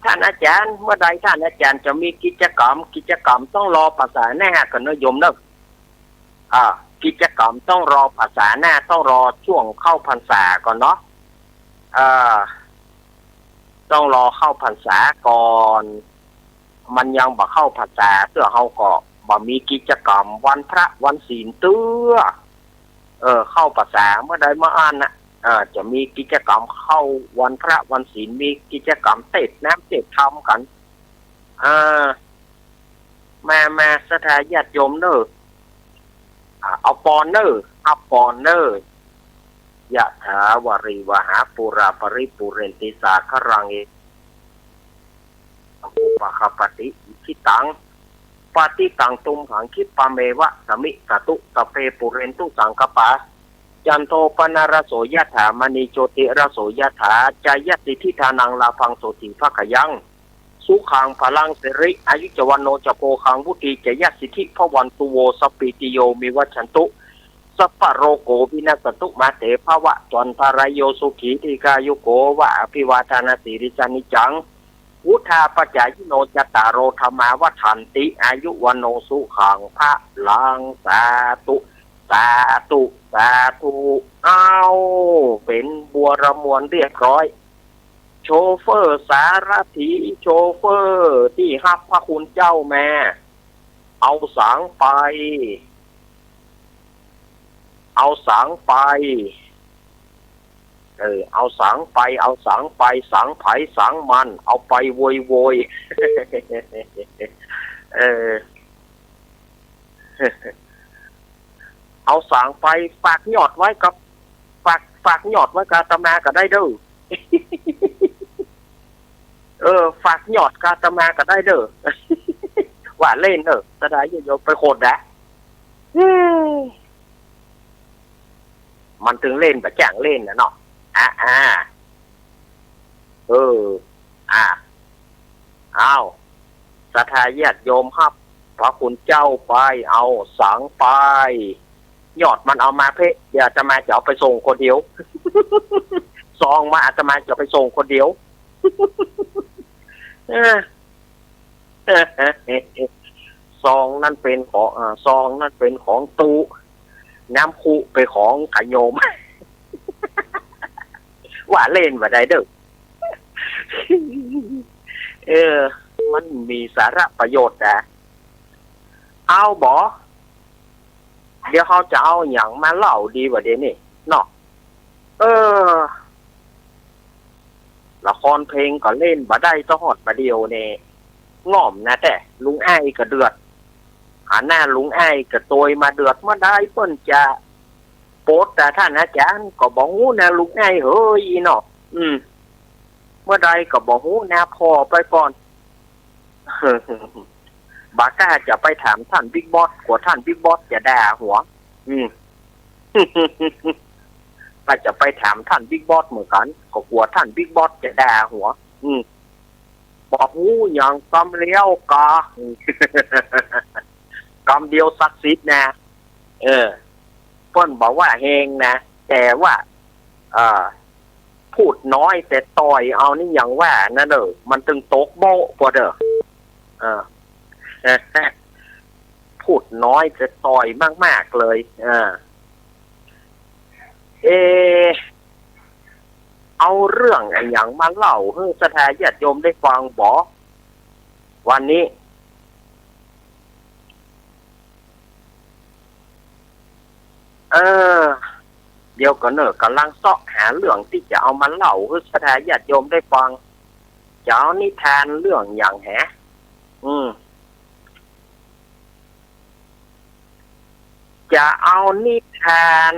Speaker 1: ท่านอาจารย์เมื่อใดท่านอาจารย์จะมีกิจกรรมต้องรอภาษาหน้ากันนะโยมเนอะกิจกรรมต้องรอภาษาหน้าต้องรอช่วงเข้าพรรษาก่อนเนาะต้องรอเข้าพรรษาก่อนมันยังบ่เข้าพรรษาเสื้อเฮาก็บ่มีกิจกรรมวันพระวันศีลเตื้อเข้าพรรษาเมื่อใดเมื่ออ่านนะจะมีกิจกรรมเข้าวันพระวันศีลมีกิจกรรมเตะน้ำเตะธรรมกันมาสถาญาติโยมเนอเอาปอนเนอยะถาวาริวหาปุราปริปุเรนติสาครังเออุปคปติอิทิตังปฏิตังตุมหังคิปะเมวะสมิกตุตะเพปุเรนตุสังกปาจันโทปนารโสยถามณีโจติรโสยถาจายติทิธานังลาพังโสติภคยังสุขังพลังเสริอายุจวันโนจโพคังวุติจยสิทธิพวันตุโวสปิติโยมิวัชันตุสัพพโรโกวินาสตุมาเตภวะจนทารโยสุขีติกายุโกวะอภิวาทนาสิริสานิจังวุธาปัจจายโนจตารโรธรรมาวัฏันติอายุวันโนสุขังพระลังสาธุเอาเป็นบัวระมวลเรียบร้อยโชเฟอร์สารถีโชเฟอร์ที่ฮับพระคุณเจ้าแม่เอาสังไปเอาสังไฟสังไผ่สังมันเอาไปโวยเอาสังไปฝากหยอดไว้กับฝากหยอดไว้กับตำนาก็ได้เด้อฝากหยอดกับตำนาก็ได้เด้อว่าเล่นจะได้โยไปโคตรนะมันถึงเล่นแบบแจ้งเล่นนะเนาะเอาศรัทธาญาติโยมครับพระคุณเจ้าไปเอาสังไปยอดมันเอามาเพ่เดี๋ยวอาตมาจะเอาไปส่งคนเดียวซองมาอาตมาจะไปส่งคนเดียวซองนั่นเป็นของตู้น้ำคุไปของขยมว่าเล่นว่าได้เด้อมันมีสาระประโยชน์นะเอาบอ เดี๋ยวเขาจะเอาอย่างมาเล่าดีกว่าเดี๋ยวนี้เนาะละครเพลงก็เล่นบ่ได้ต้องหอดบ่เดียวเนี่ยง่อมนะแต่ลุงไอ้ก็เดือดหาหน้าลุงไอ้ก็โตยมาเดือดเมื่อได้เพิ่นจะโพสแต่ท่านอาจารย์ก็บอกฮู้นะลุงไอ้เฮ้ยเนาะเมื่อใดก็บอกฮู้นะพอไปก่อน บากล้าจะไปถามท่านบิ๊กบอสกลัวท่านบิ๊กบอสจะด่าหัวก็จะไปถามท่านบิ๊กบอสเหมือนกันก็กลัวท่านบิ๊กบอสจะด่าหัวบอกหูอย่างกำเลี้ยวกากำเดียวศักดิ์สิทธิ์นะเพิ่นบอกว่าเฮงนะแต่ว่าพูดน้อยแต่ต่อยเอานี่อย่างว่านั่นเด้อมันตึงโต๊กโบ๊ะพอเด้อพูดน้อยแต่ต่อยมากๆเลยเอาเรื่องอย่างมาเล่าให้สถาญาติโยมได้ฟังบ่วันนี้เดี๋ยวก็เนอะกำลังเสาะหาเรื่องที่จะเอามาเล่าให้สถาญาติโยมได้ฟังจะเอานิทานเรื่องอย่างแหจะเอานิทาน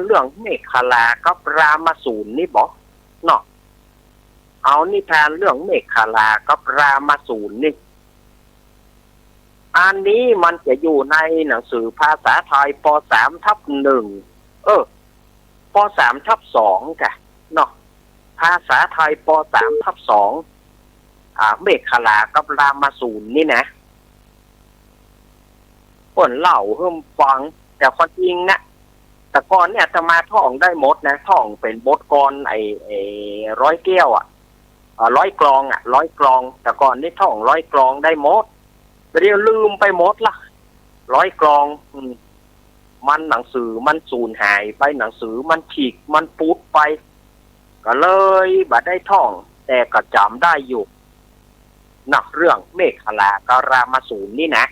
Speaker 1: เรื่องเมฆขลากับรามสูรนี่บอกเนาะเอานิทานเรื่องเมฆขลากับรามสูรนี่อันนี้มันจะอยู่ในหนังสือภาษาไทยป.3/1ป.3/2 จ้ะเนาะภาษาไทยป.3/2เมฆขลากับรามสูรนี่นะคนเล่าให้ฟังแต่ความจริงนะแต่ก่อนเนี่ยจะมาท่องได้หมดนะท่องเป็นบทกลอนร้อยแก้ว100 กลอง100 กลองแต่ก่อนนี่ท่อง100 กลองได้หมดเดี๋ยวลืมไปหมดละ100 กลองมันหนังสือมันสูญหายไปหนังสือมันฉีกมันปุดไปก็เลยบัดได้ท่องแต่ก็จำได้อยู่นักเรื่องเมฆขลากับรามสูรนี่นะ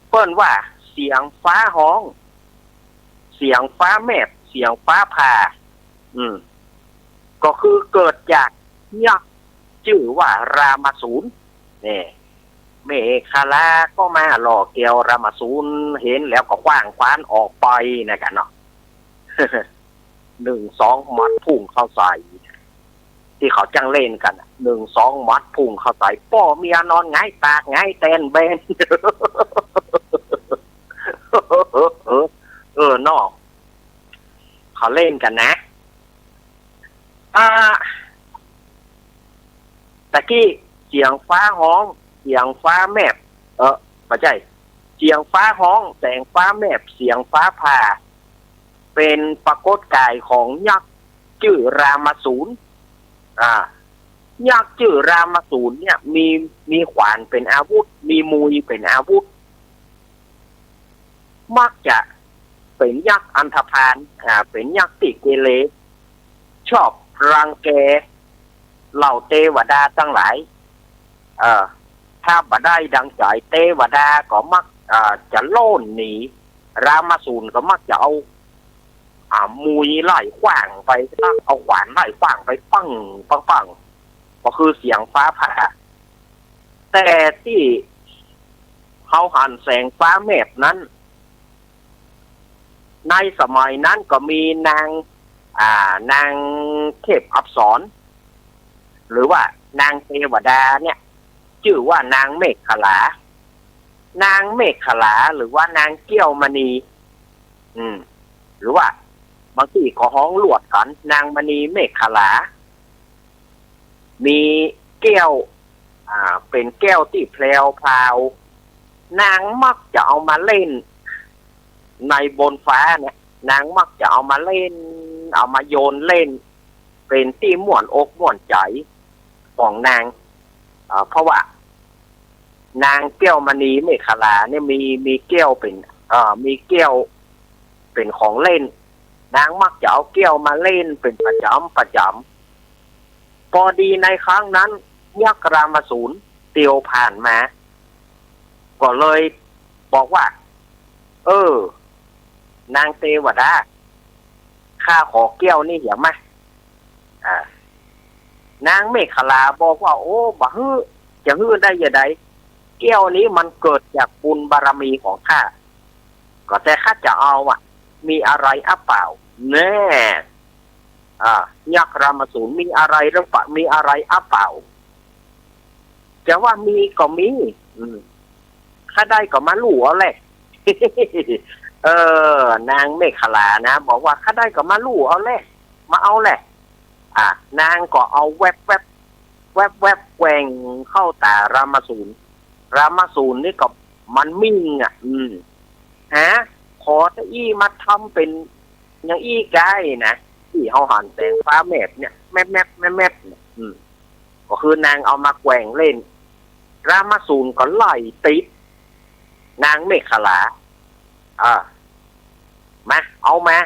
Speaker 1: เปิ้นว่าเสียงฟ้าฮ้องเสียงฟ้าแมบเสียงฟ้าผ่าก็คือเกิดจากยักษ์ชื่อว่ารามสูรนี่เมฆขลาก็มาหล่อเกี่ยวรามสูรเห็นแล้วก็คว้างคว้านออกไปนะกันเนาะ 1-2 มัดพุ่งเข้าใส่ที่เขาจังเล่นกัน 1-2 มัดพุ่งเข้าใส่ป้อเมียนอนง่ายตากง่ายแตนเบน นอกเขาเล่นกันนะตะกี้เสียงฟ้าฮ้องเสียงฟ้าแมบไม่ใช่เสียงฟ้าฮ้องแสงฟ้าแมบเสียงฟ้าผ่าเป็นปรากฏกายของยักษ์ชื่อรามสูรยักษ์ชื่อรามสูรเนี่ยมีขวานเป็นอาวุธมีมุยเป็นอาวุธมักจะเป็นยักษ์อันธพาลเป็นยักษ์ติเกเรชอบรังแกเหล่าเทวดาทั้งหลายถ้าบ่ได้ดังใจเทวดาก็มักจะโล่นหนีรามสูรก็มักจะเอามุยไล่ขว้างไปเอาขวานไล่ขว้างไปปังก็คือเสียงฟ้าผ่าแต่ที่เขาหันแสงฟ้าแมบนั้นในสมัยนั้นก็มีนางเทพอัปสรหรือว่านางเทวดาเนี่ยชื่อว่านางเมฆขลานางเมฆขลาหรือว่านางเกี้ยวมณีหรือว่าบางทีก็ฮ้องลวดกันนางมณีเมฆขลามีแก้วเป็นแก้วที่แพรวพราวนางมักจะเอามาเล่นในบนฟ้าเนี่ยนางมักจะเอามาเล่นเอามาโยนเล่นเป็นที่ม่วนอกม่วนใจของนางเพราะว่านางแก้วมณีเมฆขลาเนี่ยมีแก้วเป็นมีแก้วเป็นของเล่นนางมักจะเอาแก้วมาเล่นเป็นประจำพอดีในครั้งนั้นยักษ์รามสูร เตียวผ่านมาก็เลยบอกว่า นางเทวดาข้าขอแก้วนี่เดี๋ยวมานางเมขลาบอกว่าโอ้บ่ฮื้อจะฮื้อได้ยังไงแก้วนี้มันเกิดจากบุญบารมีของข้าก็แต่ข้าจะเอามีอะไรอ่ะเปล่าแน่ยักษ์รามาสูรมีอะไรหรือเปล่ามีอะไรอ่ะเปล่าจะว่ามีก็มีข้าได้ก็มาลู่เอาแหละ นางเมขลานะบอกว่าข้าได้ก็มาลู่เอาแหละมาเอาแหละนางก็เอาแวบแกว่งเข้าตารามาสูรนี่ก็มันมิ่งขอตะอี้มาทำเป็นอย่างอี้ไก่นะที่เฮาหันแสงฟ้าแมบเนี่ยแมบก็คือนางเอามาแกว่งเล่นรามาสูรก็ไล่ติดนางเมขลามาเอามา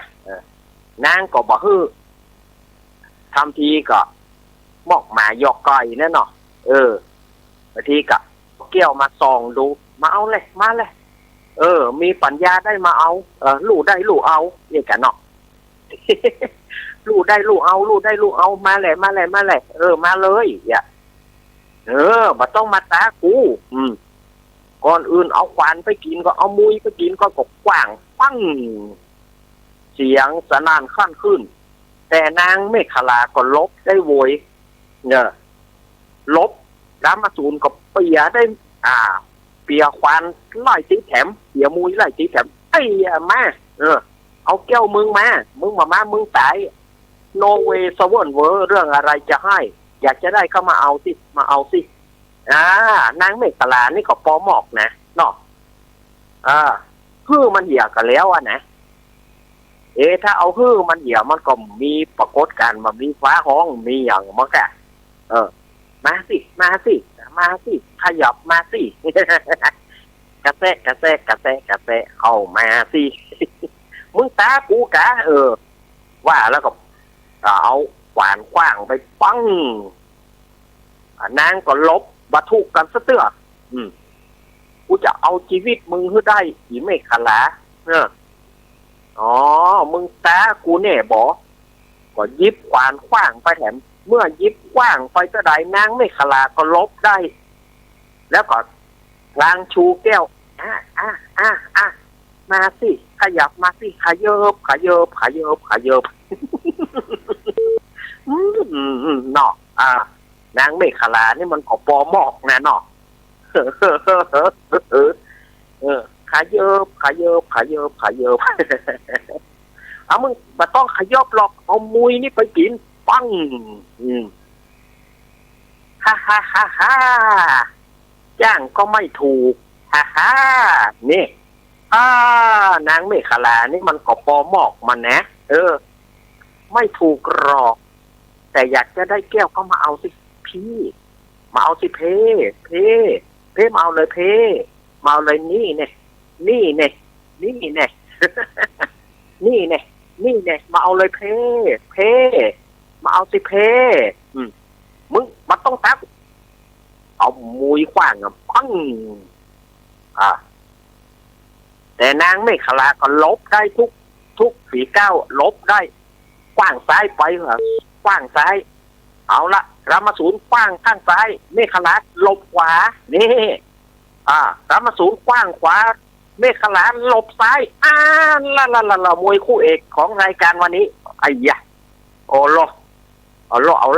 Speaker 1: นางก็บ่ฮื้อทำทีก็มอกหมายอกไก่นั่นเนาะบางทีก็เกี่ยวมาส่องดูมาเอาเลยมาเลยมีปัญญาได้มาเอาลู่ได้ลู่เอาเนี่ยกันเนาะ ลู่ได้ลู่เอาลู่ได้ลู่เอามาเลยมาเลยอย่าบ่ต้องมาตากูก่อนอื่นเอาขวานไปกินก็เอามุ้ยไปกินก็กกว้างปั้งเสียงสนั่นขั้นขึ้นแต่นางเมขลาก็ลบได้โวยเนี่ยลบรามาสูรก็เปียได้เปียควานไล่ตีแถมเปียมุ้ยไล่ตีแถมไอ้มาเอาแก้วมึงมามึงตายโนเวสวอนเวอร์เรื่องอะไรจะให้อยากจะได้ก็มาเอาสินางเมขลานี่ก็ปอหมอกนะเนาะฮื้อมันเหี่ยกันแล้วนะถ้าเอาฮื้อมันเหี่ยมันก็มีปรากฏการณ์มันมีฟ้าห้องมีอย่างมันก็มาสิขยับมาสิ กระแทกเข้ามาสิมึงตากูกะว่าแล้วก็เอาขวานขว้างไปปังนางก็ลบบรรทุกกันซะเตื้อกูจะเอาชีวิตมึงให้ได้อีเมฆขลามึงตากูแน่บอกก็ยิบขวานขว้างไปแถมเมื่อยิบขว้างไปก็ได้นางเมฆขลาก็ลบได้แล้วก็ลางชูแก้วมาสิขยับมาสิขยิบเนาะนางเมฆขลานี่มันก็ปอหมอกนะเนาะขยิบมึงมาต้องขยบหรอกเอามุยนี่ไปกินปังฮ่าจ้างก็ไม่ถูกฮ่านี่นางเมฆขลานี่มันก็ปอหมอกมันนะไม่ถูกหรอกแต่อยากจะได้แก้วก็มาเอาสิพี่มาเอาสิเพมาเอาเลยมาเอาเลยนี่เนี่ยมาเอาเลยเพมาเอาสิมึงมันต้องตักเอามุยขว้างปังแต่นางเมฆขลาก็ลบได้ทุกฝีก้าวลบได้ขว้างซ้ายไปขว้างซ้ายเอาละรามาสูรขว้างข้างซ้ายเมฆขลาลบขวานี่รามาสูรขว้างขวาเมฆขลาหลบซ้ายละมวยคู่เอกของรายการวันนี้ไอ้ยะเอา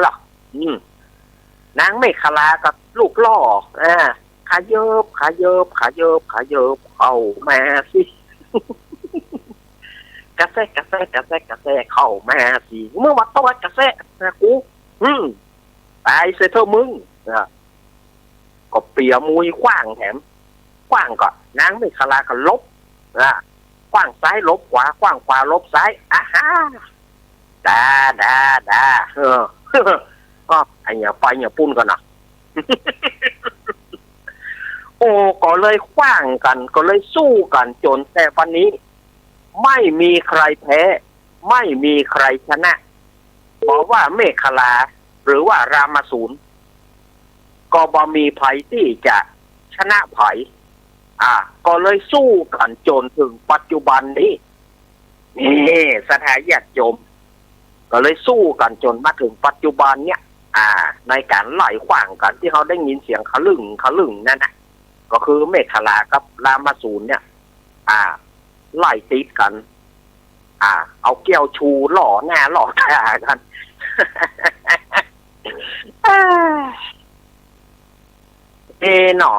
Speaker 1: ละนางเมฆขลากับลูกล่อขยิบเข้ามาสิกระแทกเข้ามาสิเมื่อวัดต้องกระแทกนะกูตายเสียเถอะมึงก็เปียมุยขว้างแถมขว้างก็นางเมฆขลาก็ลบขว้างซ้ายลบขวาขว้างขวาลบซ้ายดาไอ้เนี่ยไปเนี่ยปุ้นกันนะโอ้ก็เลยขว้างกันก็เลยสู้กันจนแต่วันนี้ไม่มีใครแพ้ไม่มีใครชนะบอกว่าเมฆขลาหรือว่ารามาสูร ก็บ่มีไผที่จะชนะไผก็เลยสู้กันจนถึงปัจจุบันนี้นี่สถาญาติโยมก็เลยสู้กันจนมาถึงปัจจุบันเนี่ยในการไล่ขว้างกันที่เขาได้ยินเสียงขลึงนั่นนะก็คือเมขลากับรามาสูรเนี่ยไล่ติดกันเอาแก้วชูหล่อหน้าหล่อตากัน เนาะ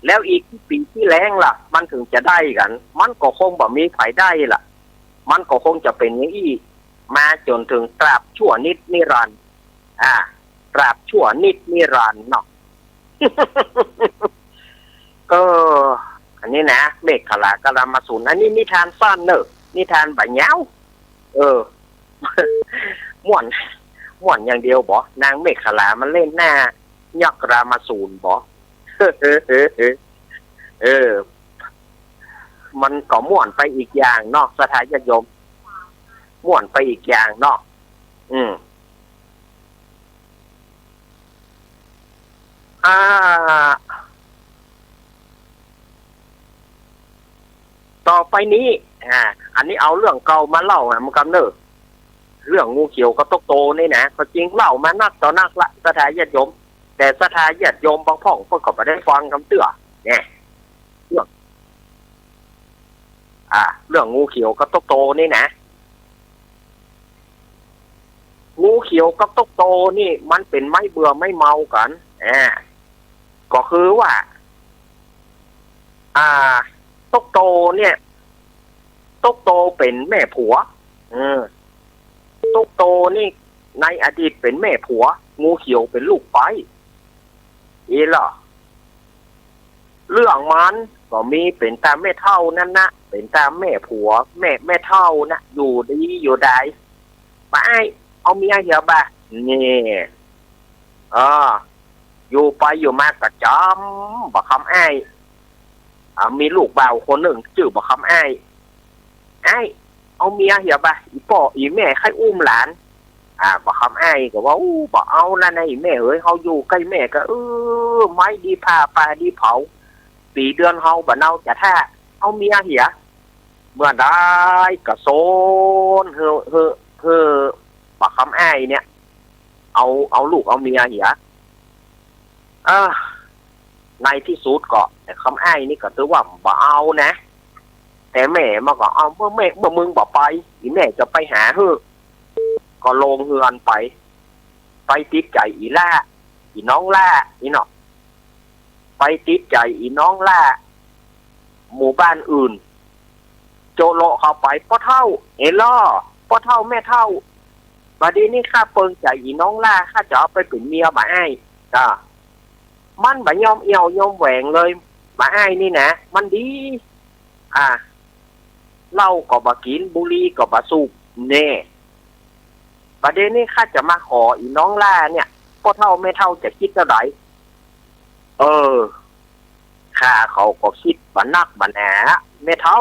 Speaker 1: แล้วอีกปีที่แรงล่ะมันถึงจะได้กันมันก็คงบ่มีไผได้ล่ะมันก็คงจะเป็นอย่างนี้มาจนถึงตราบชั่วนิดนิรันดร์ตราบชั่วนิดนิรันดร์เนาะ อันนี้นะเมฆขลากรามาสูรอันนี้นิทานสั้นเนอะนิทานใบเงาม่วนอย่างเดียวบ่นางเมฆขลามันเล่นหน้ายักษ์รามาสูรบ่ มันก็ม่วนไปอีกอย่างเนาะสถาญาติโยมม่วนไปอีกอย่างเนาะต่อไปนี้อันนี้เอาเรื่องเก่ามาเล่ามันกำเนิดเรื่องงูเขียวกับตุ๊กโตนี่นะก็จริงเล่ามานักต่อนักละสถาญาติโยมแต่สถาญาติโยมบางพ่องเพิ่นก็บ่ได้ฟังคำเตือนเนี่ยเรื่องงูเขียวกับตุ๊กโตนี่นะงูเขียวกับตุ๊กโตนี่มันเป็นไม่เบื่อไม่เมากันก็คือว่าตุ๊กโตเนี่ยตุ๊กโตเป็นแม่ผัวตุ๊กโตนี่ในอดีตเป็นแม่ผัวงูเขียวเป็นลูกไปล่ะเรื่องมันก็มีเป็นตามแม่เท่านั่นนะเป็นตามแม่ผัวแม่เท่านะอยู่ดีอยู่ได้ไปเอาเมียเหี่ยวบ่นี่อยู่ไปอยู่มากระจำบักคำมีลูกบ่าวคนหนึ่งชื่อบักคำเอาเมียเหี่ยวบ่อีพ่ออีแม่ใครอุ้มหลานบักคำก็ว่าบ่เอาละนะอีแม่เอ้ยเฮาอยู่ใกล้แม่ก็ไม้ดีผ้าปลาดีเผาปีเดือนเฮาบ่เนาจะท่าเอาเมียเหี่ยเมื่อได้กระโซนเฮบักคำเนี่ยเอาลูกเอาเมียเหี่ยในที่สุดก็แต่คำนี่ก็ถือว่าบ่เอานะแต่แม่มาก็เอาเมื่อมึงบ่ไปอีแม่จะไปหาก็ลงเฮือนไปติดใจอีน้องล่านี่เนาะไปติดใจอีน้องล่าหมู่บ้านอื่นโจโลเข้าไปพ่อเท่าพ่อเท่าแม่เท่าบัดนี้ข้าเปิงใจอีน้องล่าข้าจะเอาไปเป็นเมียบ่มันบ่ยอมเอี่ยวยอมแหวงเลยบ่นี่นะมันดีเหล้าก็บ่กินบุหรี่ก็บ่สูบแน่ประเด็นนี้ข้าจะมาขออีน้องล่าเนี่ยพ่อเท่าแม่เท่าจะคิดเท่าไหร่ข้าเขาก็คิดบันนักบันหนาแม่เท่า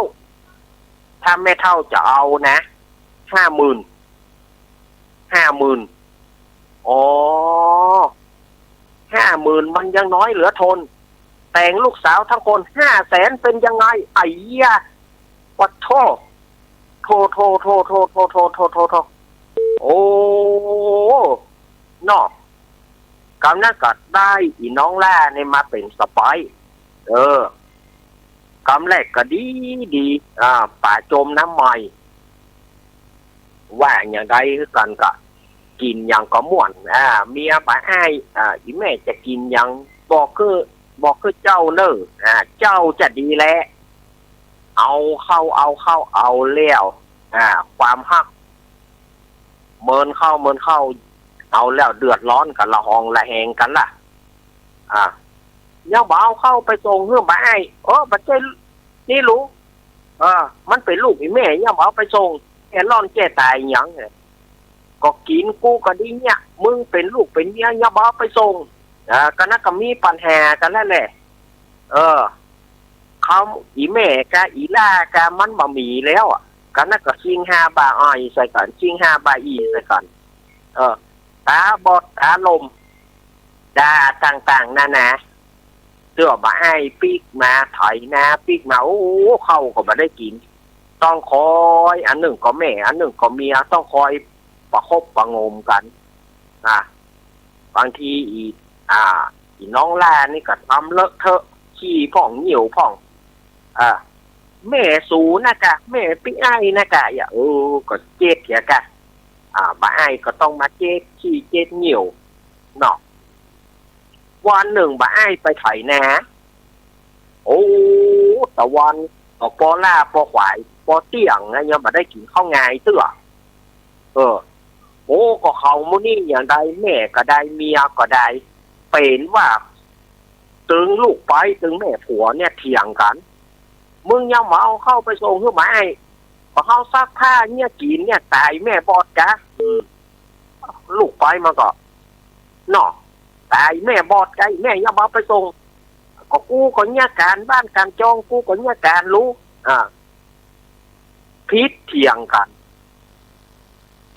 Speaker 1: ถ้าแม่เท่าจะเอานะ50,000อ๋อ50,000มันยังน้อยเหลือทนแต่งลูกสาวทั้งคน500,000เป็นยังไงไอ้ยะวัดโทโอ้นอกกำนักกัดได้อีน้องแร่ในมาเป็นสไปกำแรกก็ดีป่าจมน้ำใหม่ว่าอย่างไรกันก็กินอย่างก็ม่วนเมียป่าอีแม่จะกินอย่างบอกคือเจ้าเนอะเจ้าจะดีแล้วเอาเข้าแล้วความฮักเมินเข้าเอาแล้วเดือดร้อนกันละหองละแหงกันล่ะยังบ่เอาเข้าไปส่งเฮือบ่บัดเจ้นี่รู้มันเป็นลูกอีแม่ยังบ่เอาไปส่งแก่ร้อนแก่ตายหยังก็กินกูก็ดีเนี่ยมึงเป็นลูกเป็นเมียยังบ่เอาไปส่งก็น่าก็มีปัญหากันแล้วแหละเขาอีแม่กะอีล่ากะมันบ่มีแล้วก็น่าก็ชิง5 บาอ้อยใส่กันชิง5 บาอีใส่กันตาบอดตาลม ด่าต่างๆนานาเสื้อบ่ไอ้ปีกมาถอยนาปีกมาโอ้เข้าก็มาได้กินต้องคอยอันหนึ่งก็แม่อันหนึ่งก็เมียต้องคอยประคบประงมกันบางทีอีน้องล่านี่ก็ทำเลอะเทอะขี้พ่องเหนียวพ่องแม่สูนะกะแม่ปีไอ้นะกะอย่าก็เจ็ดเถียกะบ่ไอ้ก็ต้องมาเจ็ดขี้เจ็ดเหนียวเนาะวันหนึ่งบ่ไอ้ไปไถนาโอ้ตะวันก็ปอล่าปอขวายปอเตี้ยงนะยังมาได้กินข้าวงายเตื้อโอ้ก็เขาโมนี่อย่างใดแม่ก็ได้เมียก็ได้เป็นว่าตึงลูกไปตึงแม่ผัวเนี่ยเถียงกันมึงยังมาเอาเข้าไปส่งขึ้นมาไอ้พอเข้าซักผ้าเนี่ยกินเนี่ยตายแม่บอดกะลูกไปมาก็เนาะตายแม่บอดไกแม่ยังมาไปส่งก็กูก็เนี่ยการบ้านการจองกูก็เนี่ยการรู้พิษเถียงกัน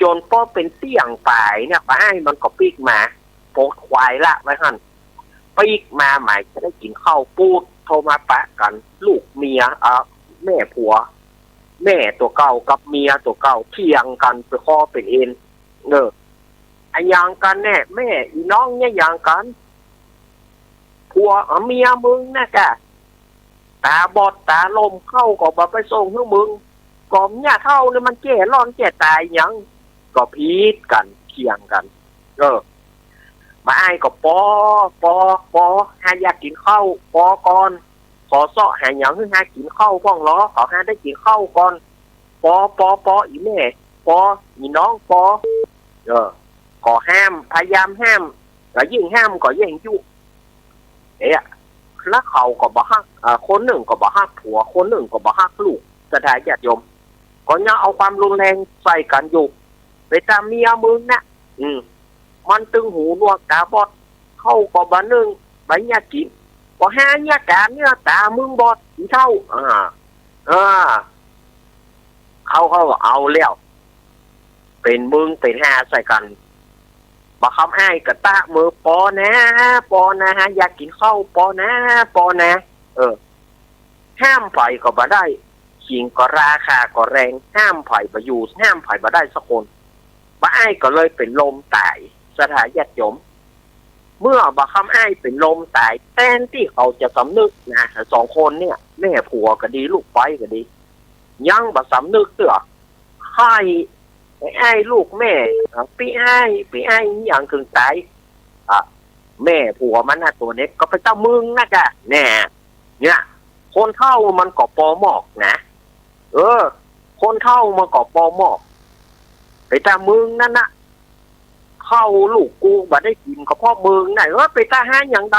Speaker 1: จนพอเป็นเตี้ยงปลายเนี่ยป้าไอ้มันก็ปีกมาโปดควายละไว้หั่นปีกมาหมายจะได้กินข้าวปูดโทรมาปะกันลูกเมียแม่ผัวแม่ตัวเก่ากับเมียตัวเก่าเถียงกันไปข้อเป็นเอ็นไอ้ยังกันแน่แม่อีน้องเนี่ยยังกันผัวเมียมึงนะกะตาบอดตาลมเข้าก็บ่ไปส่งให้มึงก็เนี่ยเท่าเนี่ยมันแก่ร้อนแก่ตายยังก็พีดกันเถียงกันมาไอ้ก็ปอหาอยากกินข้าวปอก่อนขอเสาะหาหยังให้หากินข้าวพ้องล้อขอหาได้กินข้าวก่อนปออีแม่ปออีน้องปอขอห้ามพยายามห้ามแล้วยิ่งห้ามก็ยิ่งยุแล้วเขาก็บ่ฮักคนหนึ่งก็บ่ฮักผัวคนหนึ่งก็บ่ฮักลูกสถานญาติโยมก็ยังเอาความรุนแรงใส่กันอยู่ไปตามเมียมึงนะมันตึงหูหนวกตาบอดเข้าก็บ่นึงใบญาติก็หาญาติการเนี่ยตามึงบอดอีเท่าเขาก็เอาแล้วเป็นมึงเป็นหาใส่กันบ่คำอ้ายก็ตะมือปอนะอยากกินข้าวปอนะห้ามไผ่ก็บ่ได้ขิงก็ราคาก็แรงห้ามไผ่บ่อยู่ห้ามไผ่บ่ได้สักคนบ่อ้ายก็เลยเป็นลมตายสถานญาติโยมเมื่อบ่คำอ้ายเป็นลมตายแทนที่เขาจะสำนึกนะสองคนเนี่ยแม่ผัวก็ดีลูกไปก็ดียังบ่สำนึกเตื้อให้ไอ้ลูกแม่ปีไอ้อย่างถึงตายแม่ผัวมันนะตัวเน็กก็ไปเจ้ามึงนะกะแน่เนี่ยคนเท่ามันก็ปอหมอกนะคนเท่ามันก็ปอหมอกไปเจ้ามึงนั่นนะเข้าลูกกูบ่ได้กินก็พ่อมึงไหนไปตาห้าอย่างใด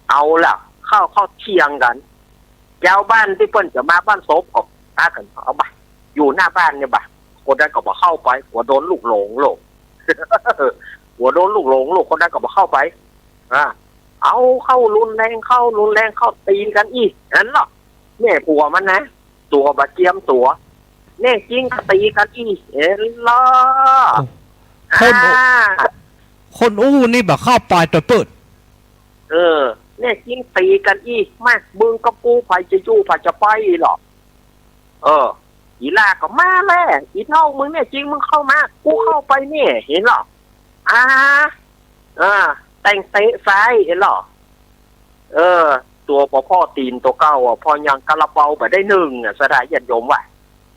Speaker 1: เอาล่ะเข้าเที่ยงกันเจ้าบ้านที่เปิ้นจะมาบ้านศพก็ตากันเอาไปอยู่หน้าบ้านเนี่ยบ่คนนั้นก็บอกเข้าไปหัวโดนลูกหลงหัวโดนลูกหลงคนนั้นก็บอกเข้าไปเอาเข้ารุนแรงเข้าตีกันอีกนั่นหรอแม่ผัวมันนะตัวบาเจียมตัวแน่จริงตีกันอีกล่ะ
Speaker 2: คนอู้นี่แบบเข้าไปตัวเปิด
Speaker 1: แน่จริงตีกันอีกมากมึงกับกูไผจะยู่ไผจะไปหรออีลาก็มาแล้วอีเท่ามึงเนี่ยจริงมึงเข้ามากูเข้าไปเนี่ยเห็นหรอแต่งเตะซ้ายเห็นหรอตัวพ่อตีนตัวเก่าพอยังกระเบาไปได้หนึ่งสถานญาติโยมว่ะ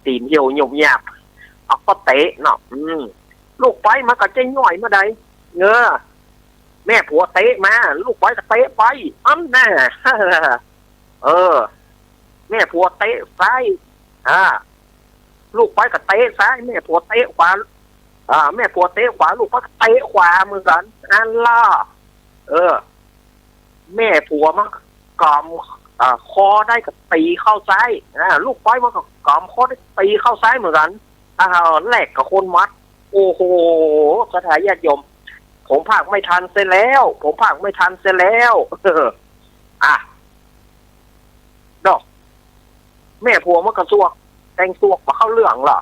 Speaker 1: ตีนเหี่ยวหยบหยาบเอาก็เตะเนาะลูกไปมาก็จะย่อยมาได้แม่ผัวเตะมาลูกไปก็เตะไปแน่แม่ผัวเตะซ้ายลูกไปกับเตะซ้ายแม่ผัวเตะขวาแม่ผัวเตะขวาลูกก็เตะขวาเหมือนกันอันล่ะแม่ผัวมันกำคอได้กับตีเข้าซ้ายลูกไปมันก็กำคอได้ตีเข้าซ้ายเหมือนกันแหลกกับคนมัดโอ้โหสถานญาติโยมผมพากไม่ทันเสียแล้วดอกแม่ผัวมันกระซวกแต่งตัวมาเข้าเรื่องหรอ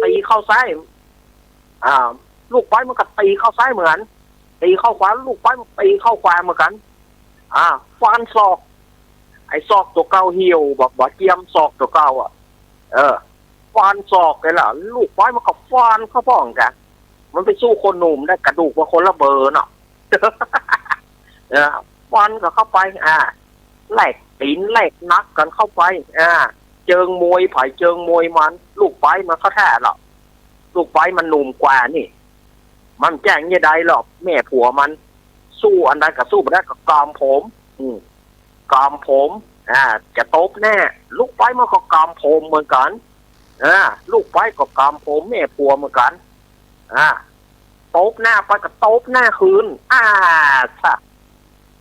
Speaker 1: ตีเข้าซ้าย ลูกไปมันก็ตีเข้าซ้ายเหมือนตีเข้าขวาลูกไปมันตีเข้าขวาเหมือนกันฟันศอกไอ้ศอกตัวเก่าเหี่ยวบอกเจียมศอกตัวเก่าฟันศอกเลยล่ะลูกไปมันก็ฟันเข้าป้องกันมันไปสู้คนหนุ่มได้กระดูกว่าคนละเบอร์เนาะ ฟันก็เข้าไปแหลกตีนแหลกนักกันเข้าไปเจิงมวยไผ่เจิงมวยมันลูกไปมันเขาแท้หรอกลูกไปมันหนุ่มกว่านี่มันแจ้งยังไงหรอกแม่ผัวมันสู้อันใดก็สู้ไม่ได้กับกามผมกามผมจะตบแน่ลูกไปมันก็กามผมเหมือนกันลูกไปก็กามผมแม่ผัวเหมือนกันตบหน้าไปก็ตบหน้าคืน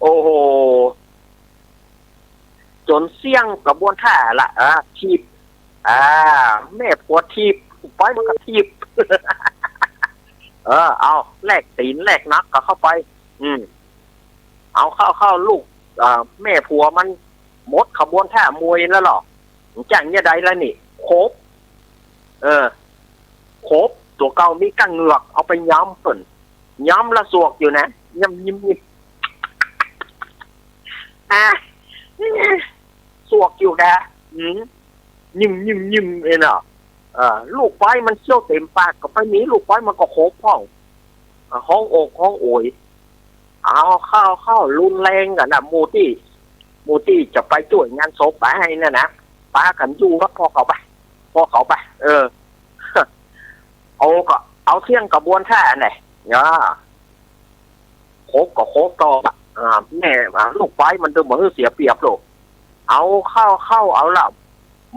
Speaker 1: โอ้โหจนเสี่ยงกระบวนท่าละทีบแม่ผัวทีบไปมันก็ทีบ เอาแลกตีนแลกนักก็เข้าไปเอาเข้าลูกแม่ผัวมันหมดขบวนท่ามวยแล้วหรอจังเนี่ยใดแล้วนี่โคบโคบตัวเก่ามีกั้งเหงือกเอาไปย้ำส่วนย้ำละสวกอยู่นะย้ำยิ้มสวกอยู่นะยิ้มเนาะลูกไฟมันเชี่ยวเต็มปากกับไปนี้ลูกไฟมันก็โคบห้องอกห้องโอยเอาเข้ารุนแรงกันนะมูตี้จะไปช่วยงานศพไปให้นะนะป้ากันอยู่ก็พอเขาไปเอาเที่ยงกระบวนท่าไหนโคบก็โคบต่อแม่ลูกไฟมันจะเหมือนเสียเปรียบโลกเอาเข้าเอาละ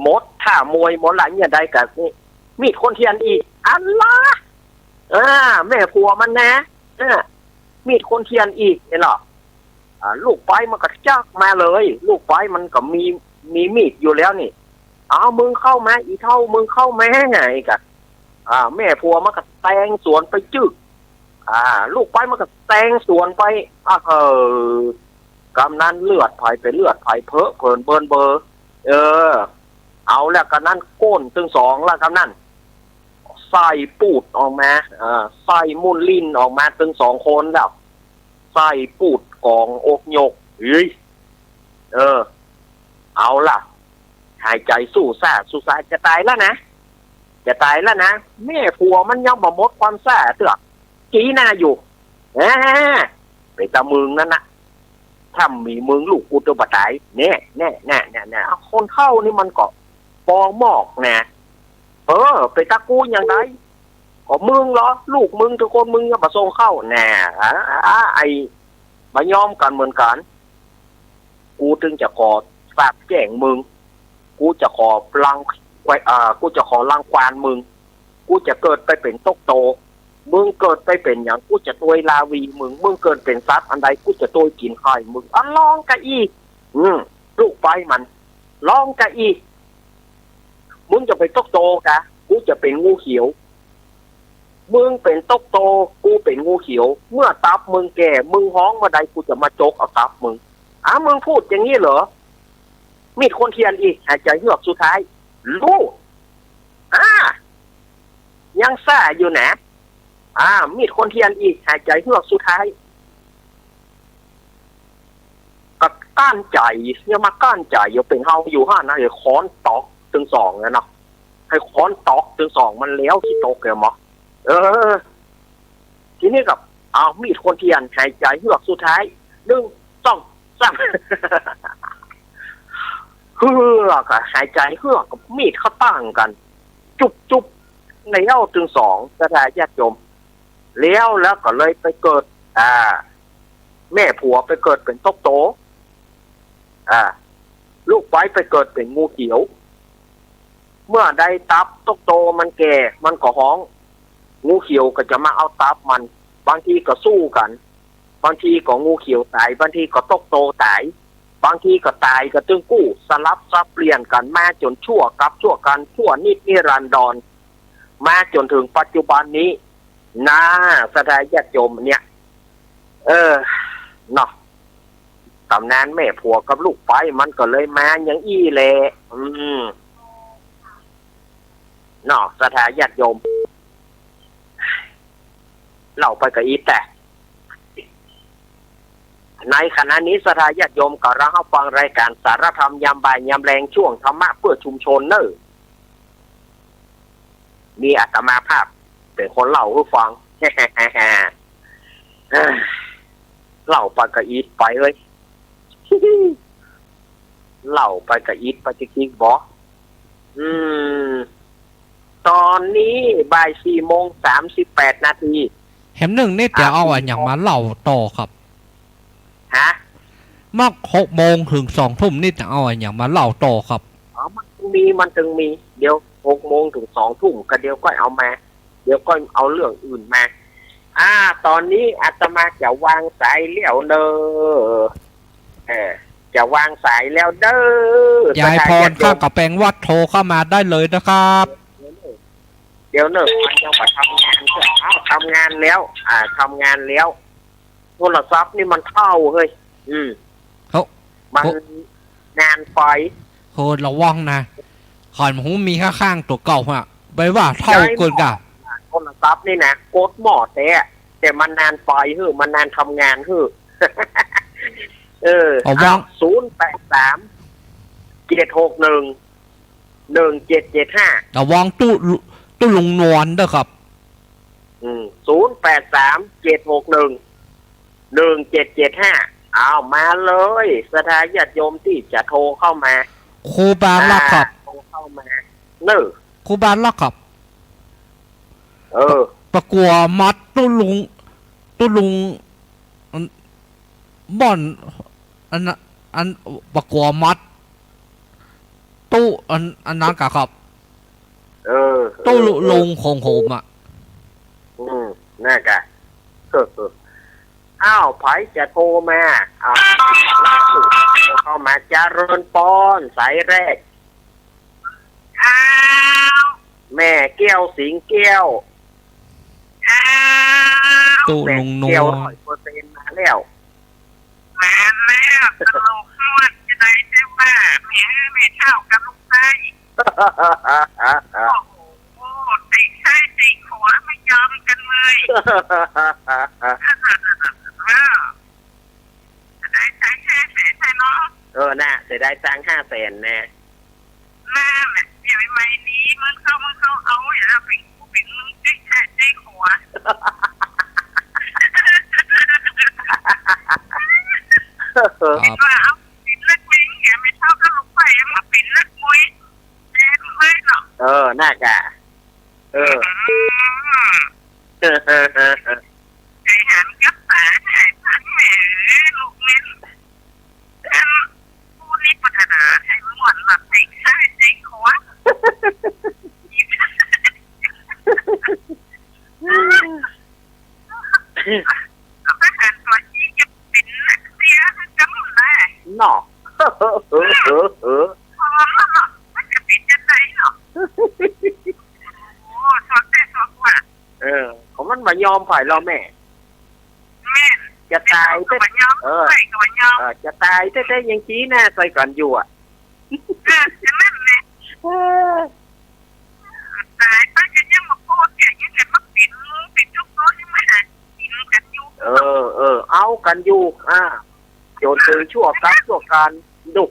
Speaker 1: หมดท่ามวยหมดหลังอย่างใดกันนี่มีดคนเทียนอีกอันละแม่ผัวมันนะมีดคนเทียนอีกเนี่ยหรอลูกไฟมันก็จักมาเลยลูกไฟมันก็มีมีดอยู่แล้วนี่เอามึงเข้ามาอีเท่ามึงเข้ามาไงกันแม่ผัวมันก็แตงสวนไปจึกลูกไฟมันก็แตงสวนไปกำนันเลือดไผ่ไปเลือดไผ่เพอเบิร์นเบอร์เอาแล้วกันนั่นโก้นถึงสองแล้วกันนั่นใส่ปูดออกมาใส่มุนลิ้นออกมาถึงสองคนแล้วใส่ปูดกองอกโยกเอาล่ะหายใจสู้ซ่าจะตายแล้วนะแม่ผัวมันยังบ่หมดความซ่าเตือกจีหน้าอยู่ไปตะมึงนั่นนะถ้ามีมึงลูกกูจะบาดตายแน่คนเข้านี่มันก็ปองหมอกนะไปตะกูอย่างไรก็มึงเหรอลูกมึงทุกคนมึงจะมาส่งเข้าแน่ไอ้มายอมกันเหมือนกันกูจึงจะขอฝากแจ้งมึงกูจะขอลังกูจะขอลังควานมึงกูจะเกิดไปเป็นตกโตมึงเกิดไปเป็นอย่างกูจะตัวลาวีมึงเกิดเป็นซัดอันใดกูจะตัวกินไข่มึงลองกะอีลูกไปมันลองกะอีมึงจะเป็นตกโตกะกูจะเป็นงูเขียวมึงเป็นตกโตกูเป็นงูเขียวเมื่อตับมึงแก่มึงฮ้องมาใดกูจะมาโจกเอาตับมึงมึงพูดอย่างนี้เหรอมีดคนเทียนอีกหายใจเฮือกสุดท้ายลูกยังซ่าอยู่นะมีดคนเทียนอีกหายใจเฮือกสุดท้ายก็ก้านใจเนี่ยมาก้านใจอยู่เป็นเฮาอยู่ห้านะเดี๋ยวค้อนตอกถึงสองนะเนาะให้ค้อนตอกถึงสองมันแล้วที่ตกเลยมั้งทีนี้กับเอามีดคนเทียนหายใจเฮือกสุดท้าย1 2 3เฮือกหายใจเฮือกกับมีดเขาตั้งกันจุบในเล่าถึงสองกระทายญาติโยมแล้วก็เลยไปเกิดแม่ผัวไปเกิดเป็นตกโตลูกไปเกิดเป็นงูเขียวเมื่อใดตับตกโตมันแก่มันก็ฮ้องงูเขียวก็จะมาเอาตับมันบางทีก็สู้กันบางทีก็งูเขียวตายบางทีก็ตกโตตายบางทีก็ตายก็ตึงกู้สลับซับเปลี่ยนกันมาจนชั่วกันชั่วนิรันดรมาจนถึงปัจจุบันนี้สถานญาติโยมเนี่ยเนาะตำนานแม่ผัวกับลูกไปมันก็เลยมาอย่างอี้แหละเนาะสถานญาติโยม เล่าไปกับอีแต่ในขณะนี้สถาญาติโยมก็รับฟังรายการสารธรรมยามบ่ายยามแรงช่วงธรรมะเพื่อชุมชนเนอะมีอาตมาภาพเป็นคนเล่าให้ฟัง เล่าไปกับอีทไปเลย เล่าไปกับอีทไปจริงๆบอตอนนี้บ่าย4:38 นาที
Speaker 2: แหมหนึ่งนี่จะเอาอะไรอย่างมาเล่าต่อครับ
Speaker 1: ฮะ
Speaker 2: มาก6 โมงถึง2 ทุ่มนี่จะเอาอะไรอย่างมาเล่าต่อครับ
Speaker 1: อ๋อมันถึงมีเดี๋ยว6 โมงถึง2 ทุ่มก็เดี๋ยวก็เอามาเดี๋ยวก็เอาเรื่องอื่นมาตอนนี้อาตมาจะวางสายแล้วเนอะจะวางสายแล้วเด้อย
Speaker 2: ายพรข้ากับแปลงวัดโทรเข้ามาได้เลยนะครับ
Speaker 1: เดี๋ยวเนอะมันยังไปทำงานเถอะทำงานแล้วทำงานแล้วโทรศัพท์นี่มันเข้าเฮ้ยมันงานไฟ
Speaker 2: โหระวังนะขอนหูมีข้างๆตัวเก่าฮะไปว่าเท่าเกินกะ
Speaker 1: โทรศัพท์นี่นะโคตรหมอแต่มันนานไฟมันนานทำงาน083-761-1775
Speaker 2: ระวังตู้ลุงนวลเด้อครับ
Speaker 1: 083-761-1775เอามาเลยสถาญาติโยมที่จะโทรเข้ามา
Speaker 2: ครูบาลักครับ
Speaker 1: โทรเข้ามาเนอะ
Speaker 2: ครูบาลักครับประกัวมัดตู้ลุงบ่อนอันประกัวมัดตู้อันนั้นกะครับตู้ลุงของผม
Speaker 1: น่ากะอ้าวไผจะโทรมาเข้ามาจาริญปอนสายแรกแม่แก้วสิงแก้ว
Speaker 2: ตู้ลุงนวล
Speaker 1: 100%มาแล้วตลกนวดจะได้เจ้าบ้าไม่เท่ากับลูกไส้โอ้โหติดใช่ติดหัวไม่ยอมกันเลยได้ใช้500,000ใช่เนาะน่ะจะได้ตังค์500,000น่ะแบบเดี๋ยวไม่นี้มึงเข้าเอาอย่าปิ่งมึงใจหัวว่าเอาปิ่นเล็กมิงแกไม่เท่ากับลูกไฟมาปิ่นเล็กมุ้ยแน่เลยเนาะน่ากะไอ้หันกับตาไอ้พันแหมลูกเล่นผู้นี้พัฒนาไอ้หมอนหลับติดใช่ใจหัวอาหารตัวนี้จะเป็นนักเสียจำได้เนาะมันจะเป็นยังไงเนาะโอ้สดแต่สดว่ะของมันมายอมฝ่ายเราแม่จะตายก็มายอมจะตายแต่ยังชี้หน้าใส่ก่อนอยู่จะนั่นแหละตายไปกันยังมาโคตรอย่างนี้เลยมาปิดทุกโต๊ะยังไม่หายปิดกันอยู่เอากันอยู่โยนตือชั่วการดุ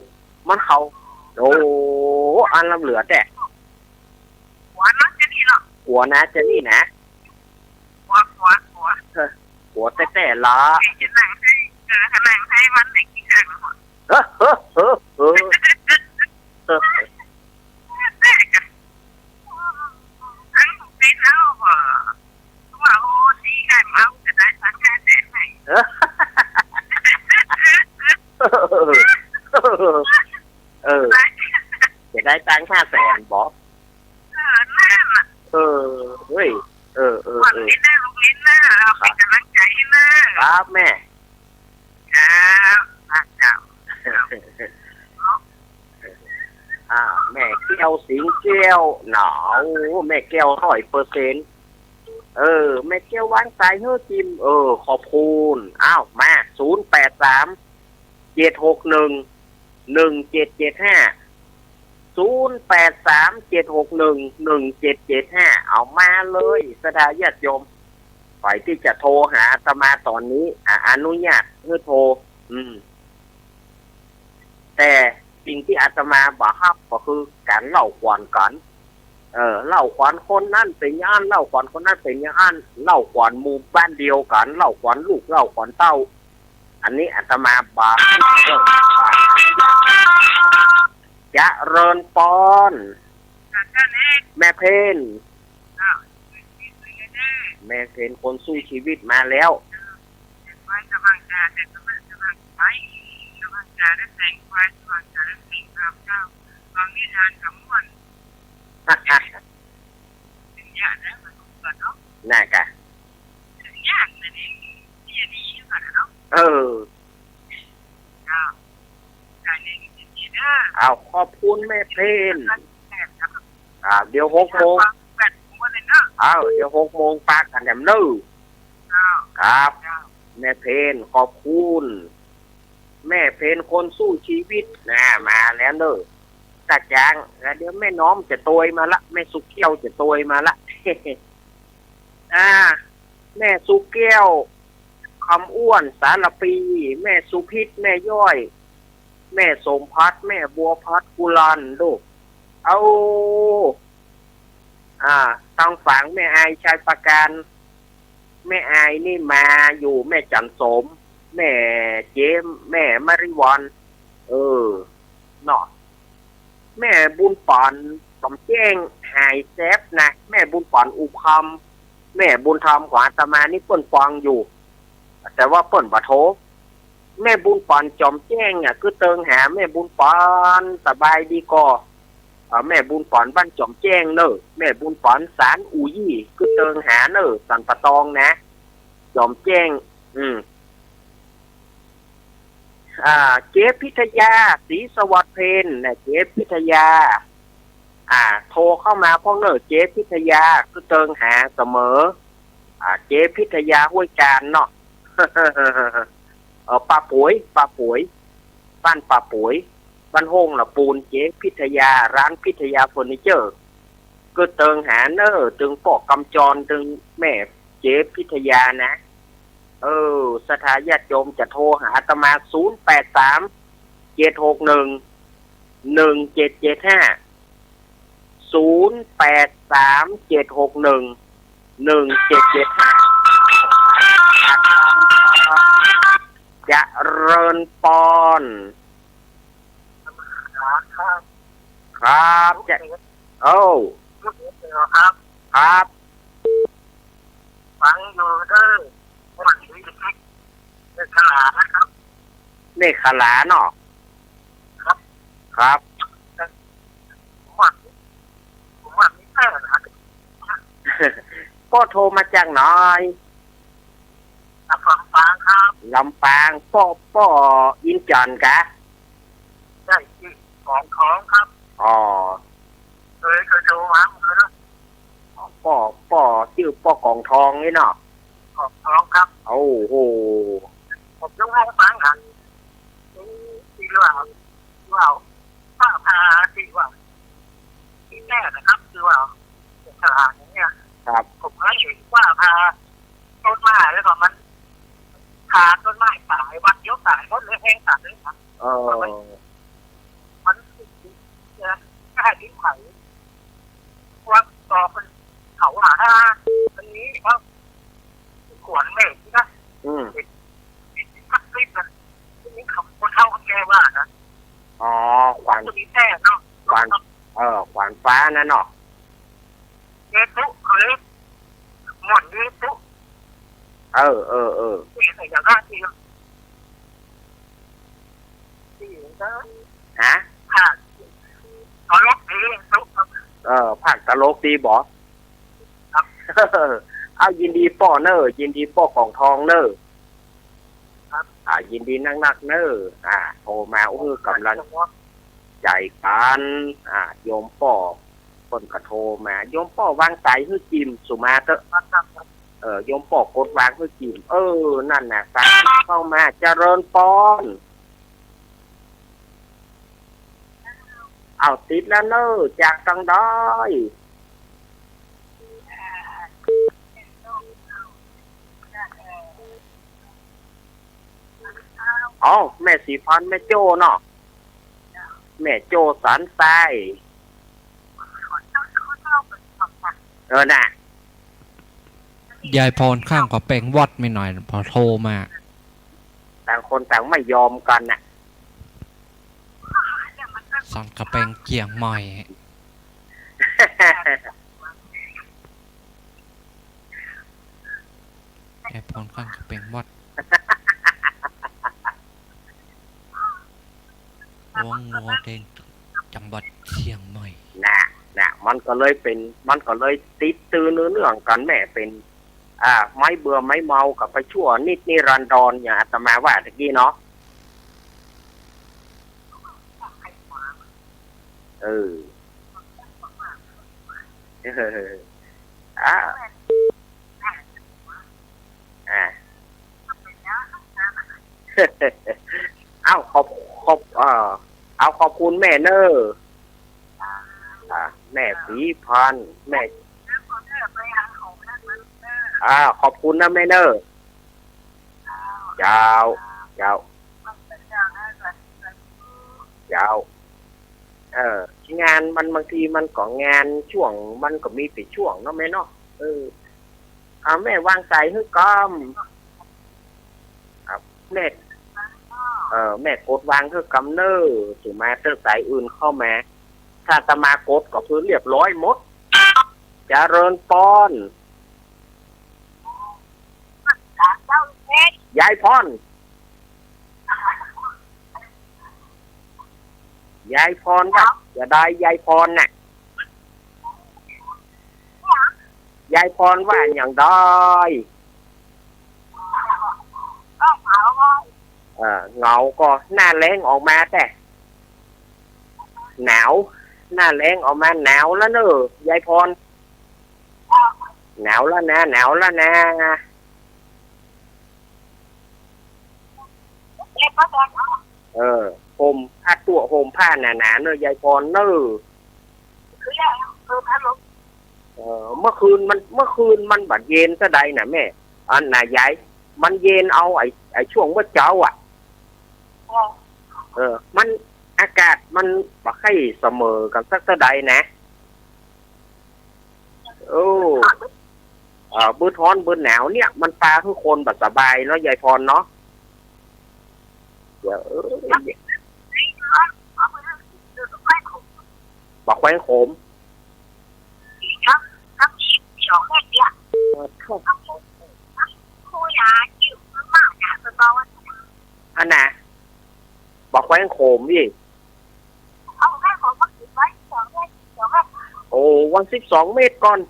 Speaker 1: มันเขาโอ้อันลำเหลือแต่หัวนะจะนี่เนาะหัวนะจะนี่นะหัวแต่ละจะนั่งให้มันได้กินข้าวแต่กันทั้งเป็นเอาว่าโอ้ดีไงเมาจะได้สังแค่แสนไหนจะได้ตังค์500,000บอกนั่นเฮ้ยวันนี้ได้ลูกลิ้นนะเป็นกำลังใจนะครับแม่แม่แก้วสิงแก้วหนาวแม่แก้ว100%แม่แก้ววางสายเฮ้อจิมขอบคุณอ้าวมา083-761-1775 083-761-1775เอามาเลยสถาญาติโยม ฝ่ายที่จะโทรหาอาตมาตอนนี้อนุญาตให้โทรแต่สิ่งที่อาตมาบอกครับก็คือการเล่าขวัญกันเล่าขวัญคนนั้นเป็นย่านเล่าขวัญคนนั้นเป็นย่านเล่าขวัญหมู่บ้านเดียวกันเล่าขวัญลูกเล่าขวัญเต้าอันนี้อาตมาบอกจะเริญปอนแม่เพนแม่เพนคนสู้ชีวิตมาแล้วน่ากะเอาขอบคุณแม่เพนเดี๋ยว6 โมงเดี๋ยว6 โมงปากกันแถมนื้อครับแม่เพนขอบคุณแม่เพนคนสู้ชีวิตมาแล้วเนอะตาจางแล้วเดี๋ยวแม่น้อมจะโตยมาละแม่สุกเกี้ยวจะโตยมาละ แม่สุกแก้วคำอ้วนสารปีแม่สุพิษแม่ย่อยแม่สมพัดแม่บัวพัดกุลันดูเอาต้องฝังแม่อายชายประการแม่อายนี่มาอยู่แม่จันสมแม่เจมแม่มาริวันเนาะแม่บุญปอนสมแจ้งหายแซฟนะแม่บุญปอนอุคำแม่บุญธรรมของอาตมานี่เปิ้นฟังอยู่แต่ว่าเปิ้นบ่โทรแม่บุญปอนจอมแจ้งคือเติงหาแม่บุญปอนสบายดีก็แม่บุญปอนบ้านจอมแจ้งเนอะแม่บุญปอนสารอูยี่คือเติงหาเนอะสันปะตองนะจอมแจ้งเจ๊พิทยาศรีสวัสดิ์เพนนะเจ๊พิทยาโทรเข้ามาพ่อเนอะเจ๊พิทยาคือเติงหาเสมอเจ๊พิทยาห้วยการเนาะ ป้าปุ๋ยบ้านป้าปุ๋ยบ้านห้องละปูนเจ๊พิทยาร้านพิทยาเฟอร์นิเจอร์ก็เติงหาเนอตึงปอกกำจรตึงแม่เจ๊พิทยานะสถาญาติโยมจะโทรหาอาตมาจะเริญปอนครับจะครับฟังอยู่เด้อวันนี้เนขลานะครับเนขลาเนาะครับผมว่าไม่ใช่นะครับก็โทรมาจากหน่อยลำปางครับลำปางป้ออินจันกะใช่ที่ของครับเคยโทรมาแล้วป้อชื่อป้อกองทองนี่เนาะกองทองครับโอ้โหผมต้องให้ฟังครับที่ว่าป้าพาที่ว่าที่แม่นะครับคือว่าสถานนี้ครับผมให้เห็นว่าพาต้นไม้แล้วก็มันขาดต้นไม้ตายวันเดียวตายต้นแห้งตายเลยครับมันแค่ดิ้นไผ่ว่าต่อเป็นเขาอันนี้ครับขวานเมฆนะพักลิบนะนี่เขาคนเท่าคนแก่ว่านะขวานตัวนี้แท้เนาะขวานฟ้านั่นเนาะเนตุเขาเลยหมดเนตุที่อย่างนั้นที่ฮะภาคตลกดีภาคตลกดีบ่ครับเอายินดีป้อเนอยินดีป้อกองทองเนอครับยินดีนักเนอโทรมากำลังใจกันโยมป้อคนกระโทรมาโยมป้อวางใจให้จิมสุมาเตอะโยมป้อกดวางให้จิมนั่นน่ะฟังเข้ามาเจริญปอนเอาติดแล้วเนอจากตังได้ อ๋อแม่สีพันแม่โจ้เนาะแม่โจ้สันทรายน่ะ
Speaker 2: ยายพรข้างกับแปลงวัดไม่หน่อยพอโทรมา
Speaker 1: ต่างคนต่างไม่ยอมกันน่ะ
Speaker 2: สันกับแปลงเกียงใหม่ยายพรข้างกับแปลงวัดวังงัวแดงจังหวัดเชียงใหม่
Speaker 1: น่ะมันก็เลยติดตื้อเนื่องกันแม่เป็นไม้เบื่อไม้เมากับไปชั่วนิดนิรันดรอย่างอาตมาว่าตะกี้เนาะเอาขอบคุณแม่เนอแม่สีพันแม่ขอบคุณนะแม่เนอยาวยาวยาวงานมันบางทีมันก็งานช่วงมันก็มีปิดช่วงเนาะแม่เนาะแม่วางใจให้ก้มแม่แม่กดวางเธอกำเนอถึงมาเตอร์สายอื่นเข้ามาถ้าตมากดก็คือเรียบร้อยหมดเจริญปอนยายพรว่าจะได้ยายพรน่ะยายพรว่าอย่างได้เงาก็หน้าแรงออกมาแต่หนาวหน้าแรงออกมาหนาวแล้วเนอะยายพรหนาวแล้วนะห่มผ้าตัวห่มผ้าหนาๆเนอะยายพรเนอะเมื่อคืนมันบัดเย็นซะใดน่ะแม่อันน่ะยายมันเย็นเอาไอ้ช่วงเมื่อเช้ามันอากาศมันบ่ค่อยเสมอกันสักเท่าใดนะบื้อท้อนบื้อหนาวเนี่ยมันปลาทุกคนแบบสบายเนาะยายพรเนาะบอกแขวงโขมอันน่ะบอกแขวงโขมดิโอ้วัน12 เมตรก่อน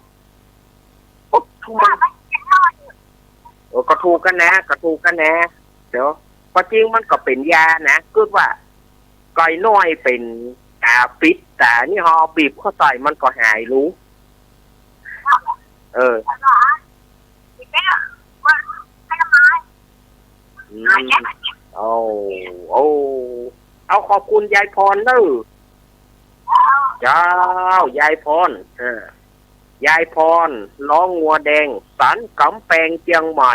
Speaker 1: ก็ถูกกันนะเดี๋ยวพอจริงมันก็เป็นยานะคือว่าก้อยน้อยเป็นปิดแต่นี่ฮอบีบเข้าใส่มันก็หายรู้เอาขอบคุณยายพรเนอะยายพรยายพรล้องงัวแดงสันกำแพงเชียงใหม่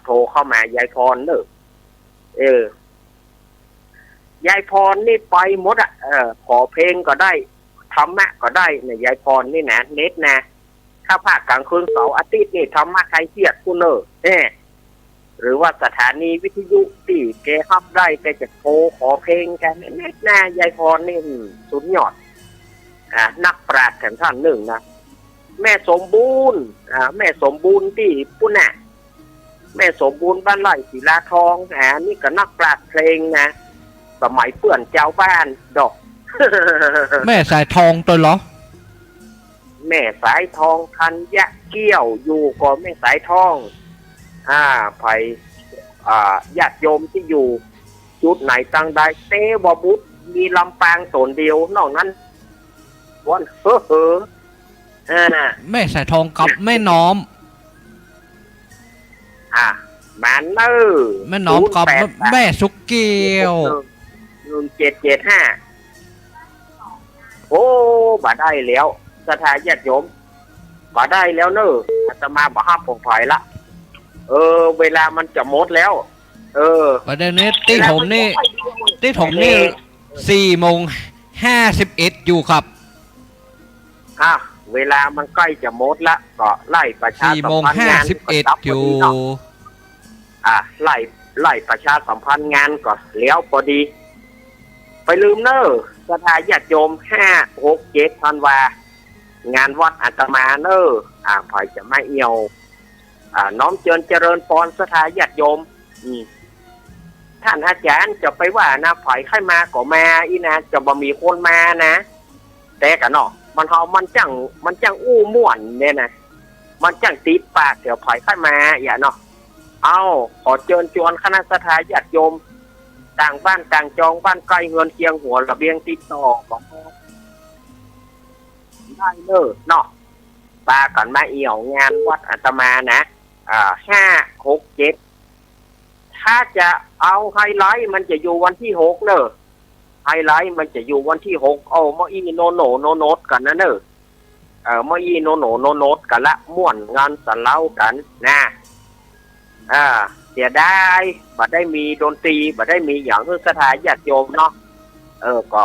Speaker 1: โทรเข้ามายายพรเนอะยายพรนี่ไปหมดขอเพลงก็ได้ธรรมะก็ได้เนี่ยยายพรนี่นะเน็ตนะถ้าภาคกลางคืนเสาร์อาทิตย์นี่ธรรมะใครเครียดคุณเนอะหรือว่าสถานีวิทยุที่แกฮับได้แกจะโทรขอเพลงกันเน็ตนะยายพรนี่สุดยอดนักปราชญ์แห่งท่านหนึ่งนะแม่สมบูรณ์แม่สมบูรณ์ที่ปุ่นน่ะแม่สมบูรณ์บ้านไร่ศิลาทองนี่ก็นักปราชญ์เพลงนะสมัยเปื่อนเจ้าบ้านดอก
Speaker 2: แม่สายทองตัวเหรอ
Speaker 1: แม่สายทองทันยะเกี้ยวอยู่ก็แม่สายทองไผ่ญาติโยมที่อยู่จุดไหนตั้งใดเต้บอบุตรมีลำปางตนเดียวนอกนั้นวัน
Speaker 2: แม่สายทองกับแม่น้อม
Speaker 1: บ้านเนอ
Speaker 2: แม่น้อมกับแม่สุกเกียว
Speaker 1: 1775โอ้บ่ได้แล้วสถานญาติโยมบ่ได้แล้วเนอะอาตมาบ่ห้ามผงถอยละเวลามันจะหมดแล้ว
Speaker 2: ประเด็นนี้ที่ผมนี่4:51อยู่ครับ
Speaker 1: เวลามันใกล้จะหมดละก็ไล่ประชาสัมพันธ์งาน
Speaker 2: 4:51อยู่
Speaker 1: ไล่ประชาสัมพันธ์งานก็แล้วพอดีไปลืมเนอะสถาญาติโยม5 6 7ธันวางานวัดอาตมาเนอะพอยจะไม่เอี่ยวน้อมเจริญพรสถาญาติโยมท่านอาจารย์จะไปว่านะไผใครมาก็มาอีนะจะบ่มีคนมานะแต่กันเนาะมันจังอู้ม่วนเนี่ยนะมันจังติดปากเดี๋ยวไผใครมาอย่าเนาะขอเชิญชวนคณะสถาญาติโยมต่างบ้านต่างจองบ้านใกล้เงินเคียงหัวระเบียงติดต่อของได้เลยเนาะปาก่อนมาเอี่ยวงานวัดอาตมานะ5 6 7ถ้าจะเอาไฮไลท์มันจะอยู่วันที่6เนอะไฮไลท์มันจะอยู่วันที่6มออีโนโนดกันนะเนอะมออีโนโนดกันละม่วนงานสันเล่ากันนะเสียได้บัดได้มีดนตรีบัดได้มีอย่างสถานญาติโยมเนาะก็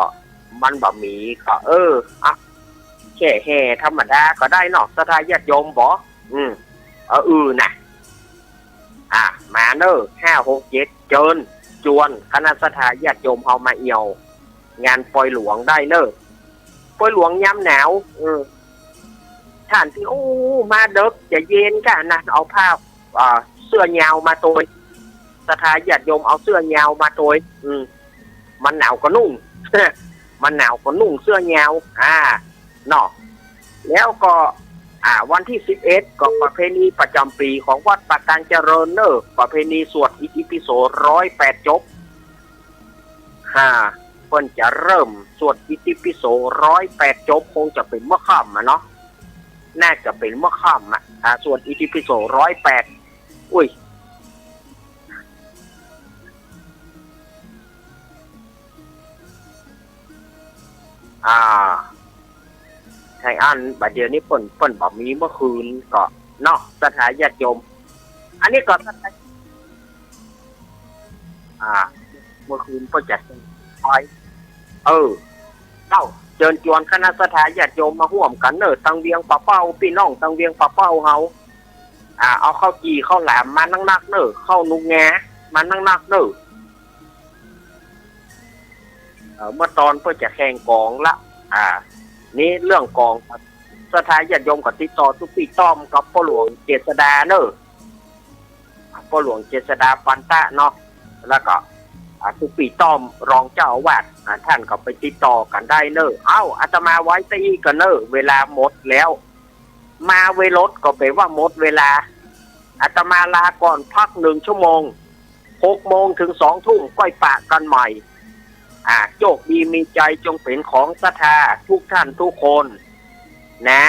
Speaker 1: มันบ่มีก็แค่แห่ธรรมดาก็ได้เนาะสถานญาติโยมบ่นะมาเนอะ5 6 7เจิญจวนคณะสถานญาติโยมเฮามาเอี่ยวงานปล่อยหลวงได้เนอะปล่อยหลวงย้ำหนาวท่านที่มาเด็กจะเย็นกันนะเอาผ้าเสื้อยาวมาตัวสถานญาติโยมเอาเสื้อยาวมาตัวมันหนาวก็นุ่ง มันหนาวก็นุ่งเสื้อยาวเนาะแล้วก็วันที่11ก็ประเพณีประจำปีของวัดปากกลางเจริญเนอะประเพณีสวดอิติปิโส108จบเพิ่นจะเริ่มสวดอิติปิโส108จบคงจะเป็นเมื่อค่ำเนาะน่าจะเป็นเมื่อค่ำสวดอิติปิโส108อุ้ยใช่บัดเดี๋ยวนี้เปิ้นบ่มีเมื่อคืนก็เนาะสถานญาติโยมอันนี้ก็เมื่อคืนเปิ้นจะคอยเชิญชวนคณะสถานญาติโยมมาร่วมกันเนอะตังเวียงปะเป้าพี่น้องตังเวียงปะเป้าเฮาเอาข้าวจีข้าวแหลมมานักๆเนอะข้าวนุ่งแงมานักๆเนอะเมื่อตอนเพื่อจะแข่งกองละนี่เรื่องกองสถานญาติโยมกับติดต่อทุกปีต้อมกับพ่อหลวงเจษฎาเนอะพ่อหลวงเจษฎาปันตะเนาะแล้วก็ทุกปีต้อมรองเจ้าอาวาสท่านก็ไปติดต่อกันได้เนอะอาตมาไว้ตีกันเนอะเวลาหมดแล้วมาเวลดก็แปลว่าหมดเวลาอาตมาลาก่อนพัก1 ชั่วโมง6 โมงถึง2 ทุ่มก้อยปะกันใหม่โชคดีมีใจจงเป็นของศรัทธาทุกท่านทุกคนนะ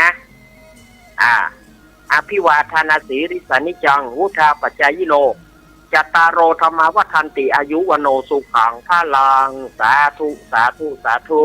Speaker 1: อภิวาทนาสีริสานิจังวุธาปัจจายโลจัตตารโอธรรมวัฏันติอายุวโนสุขังพลังสาธุสาธุสาธุ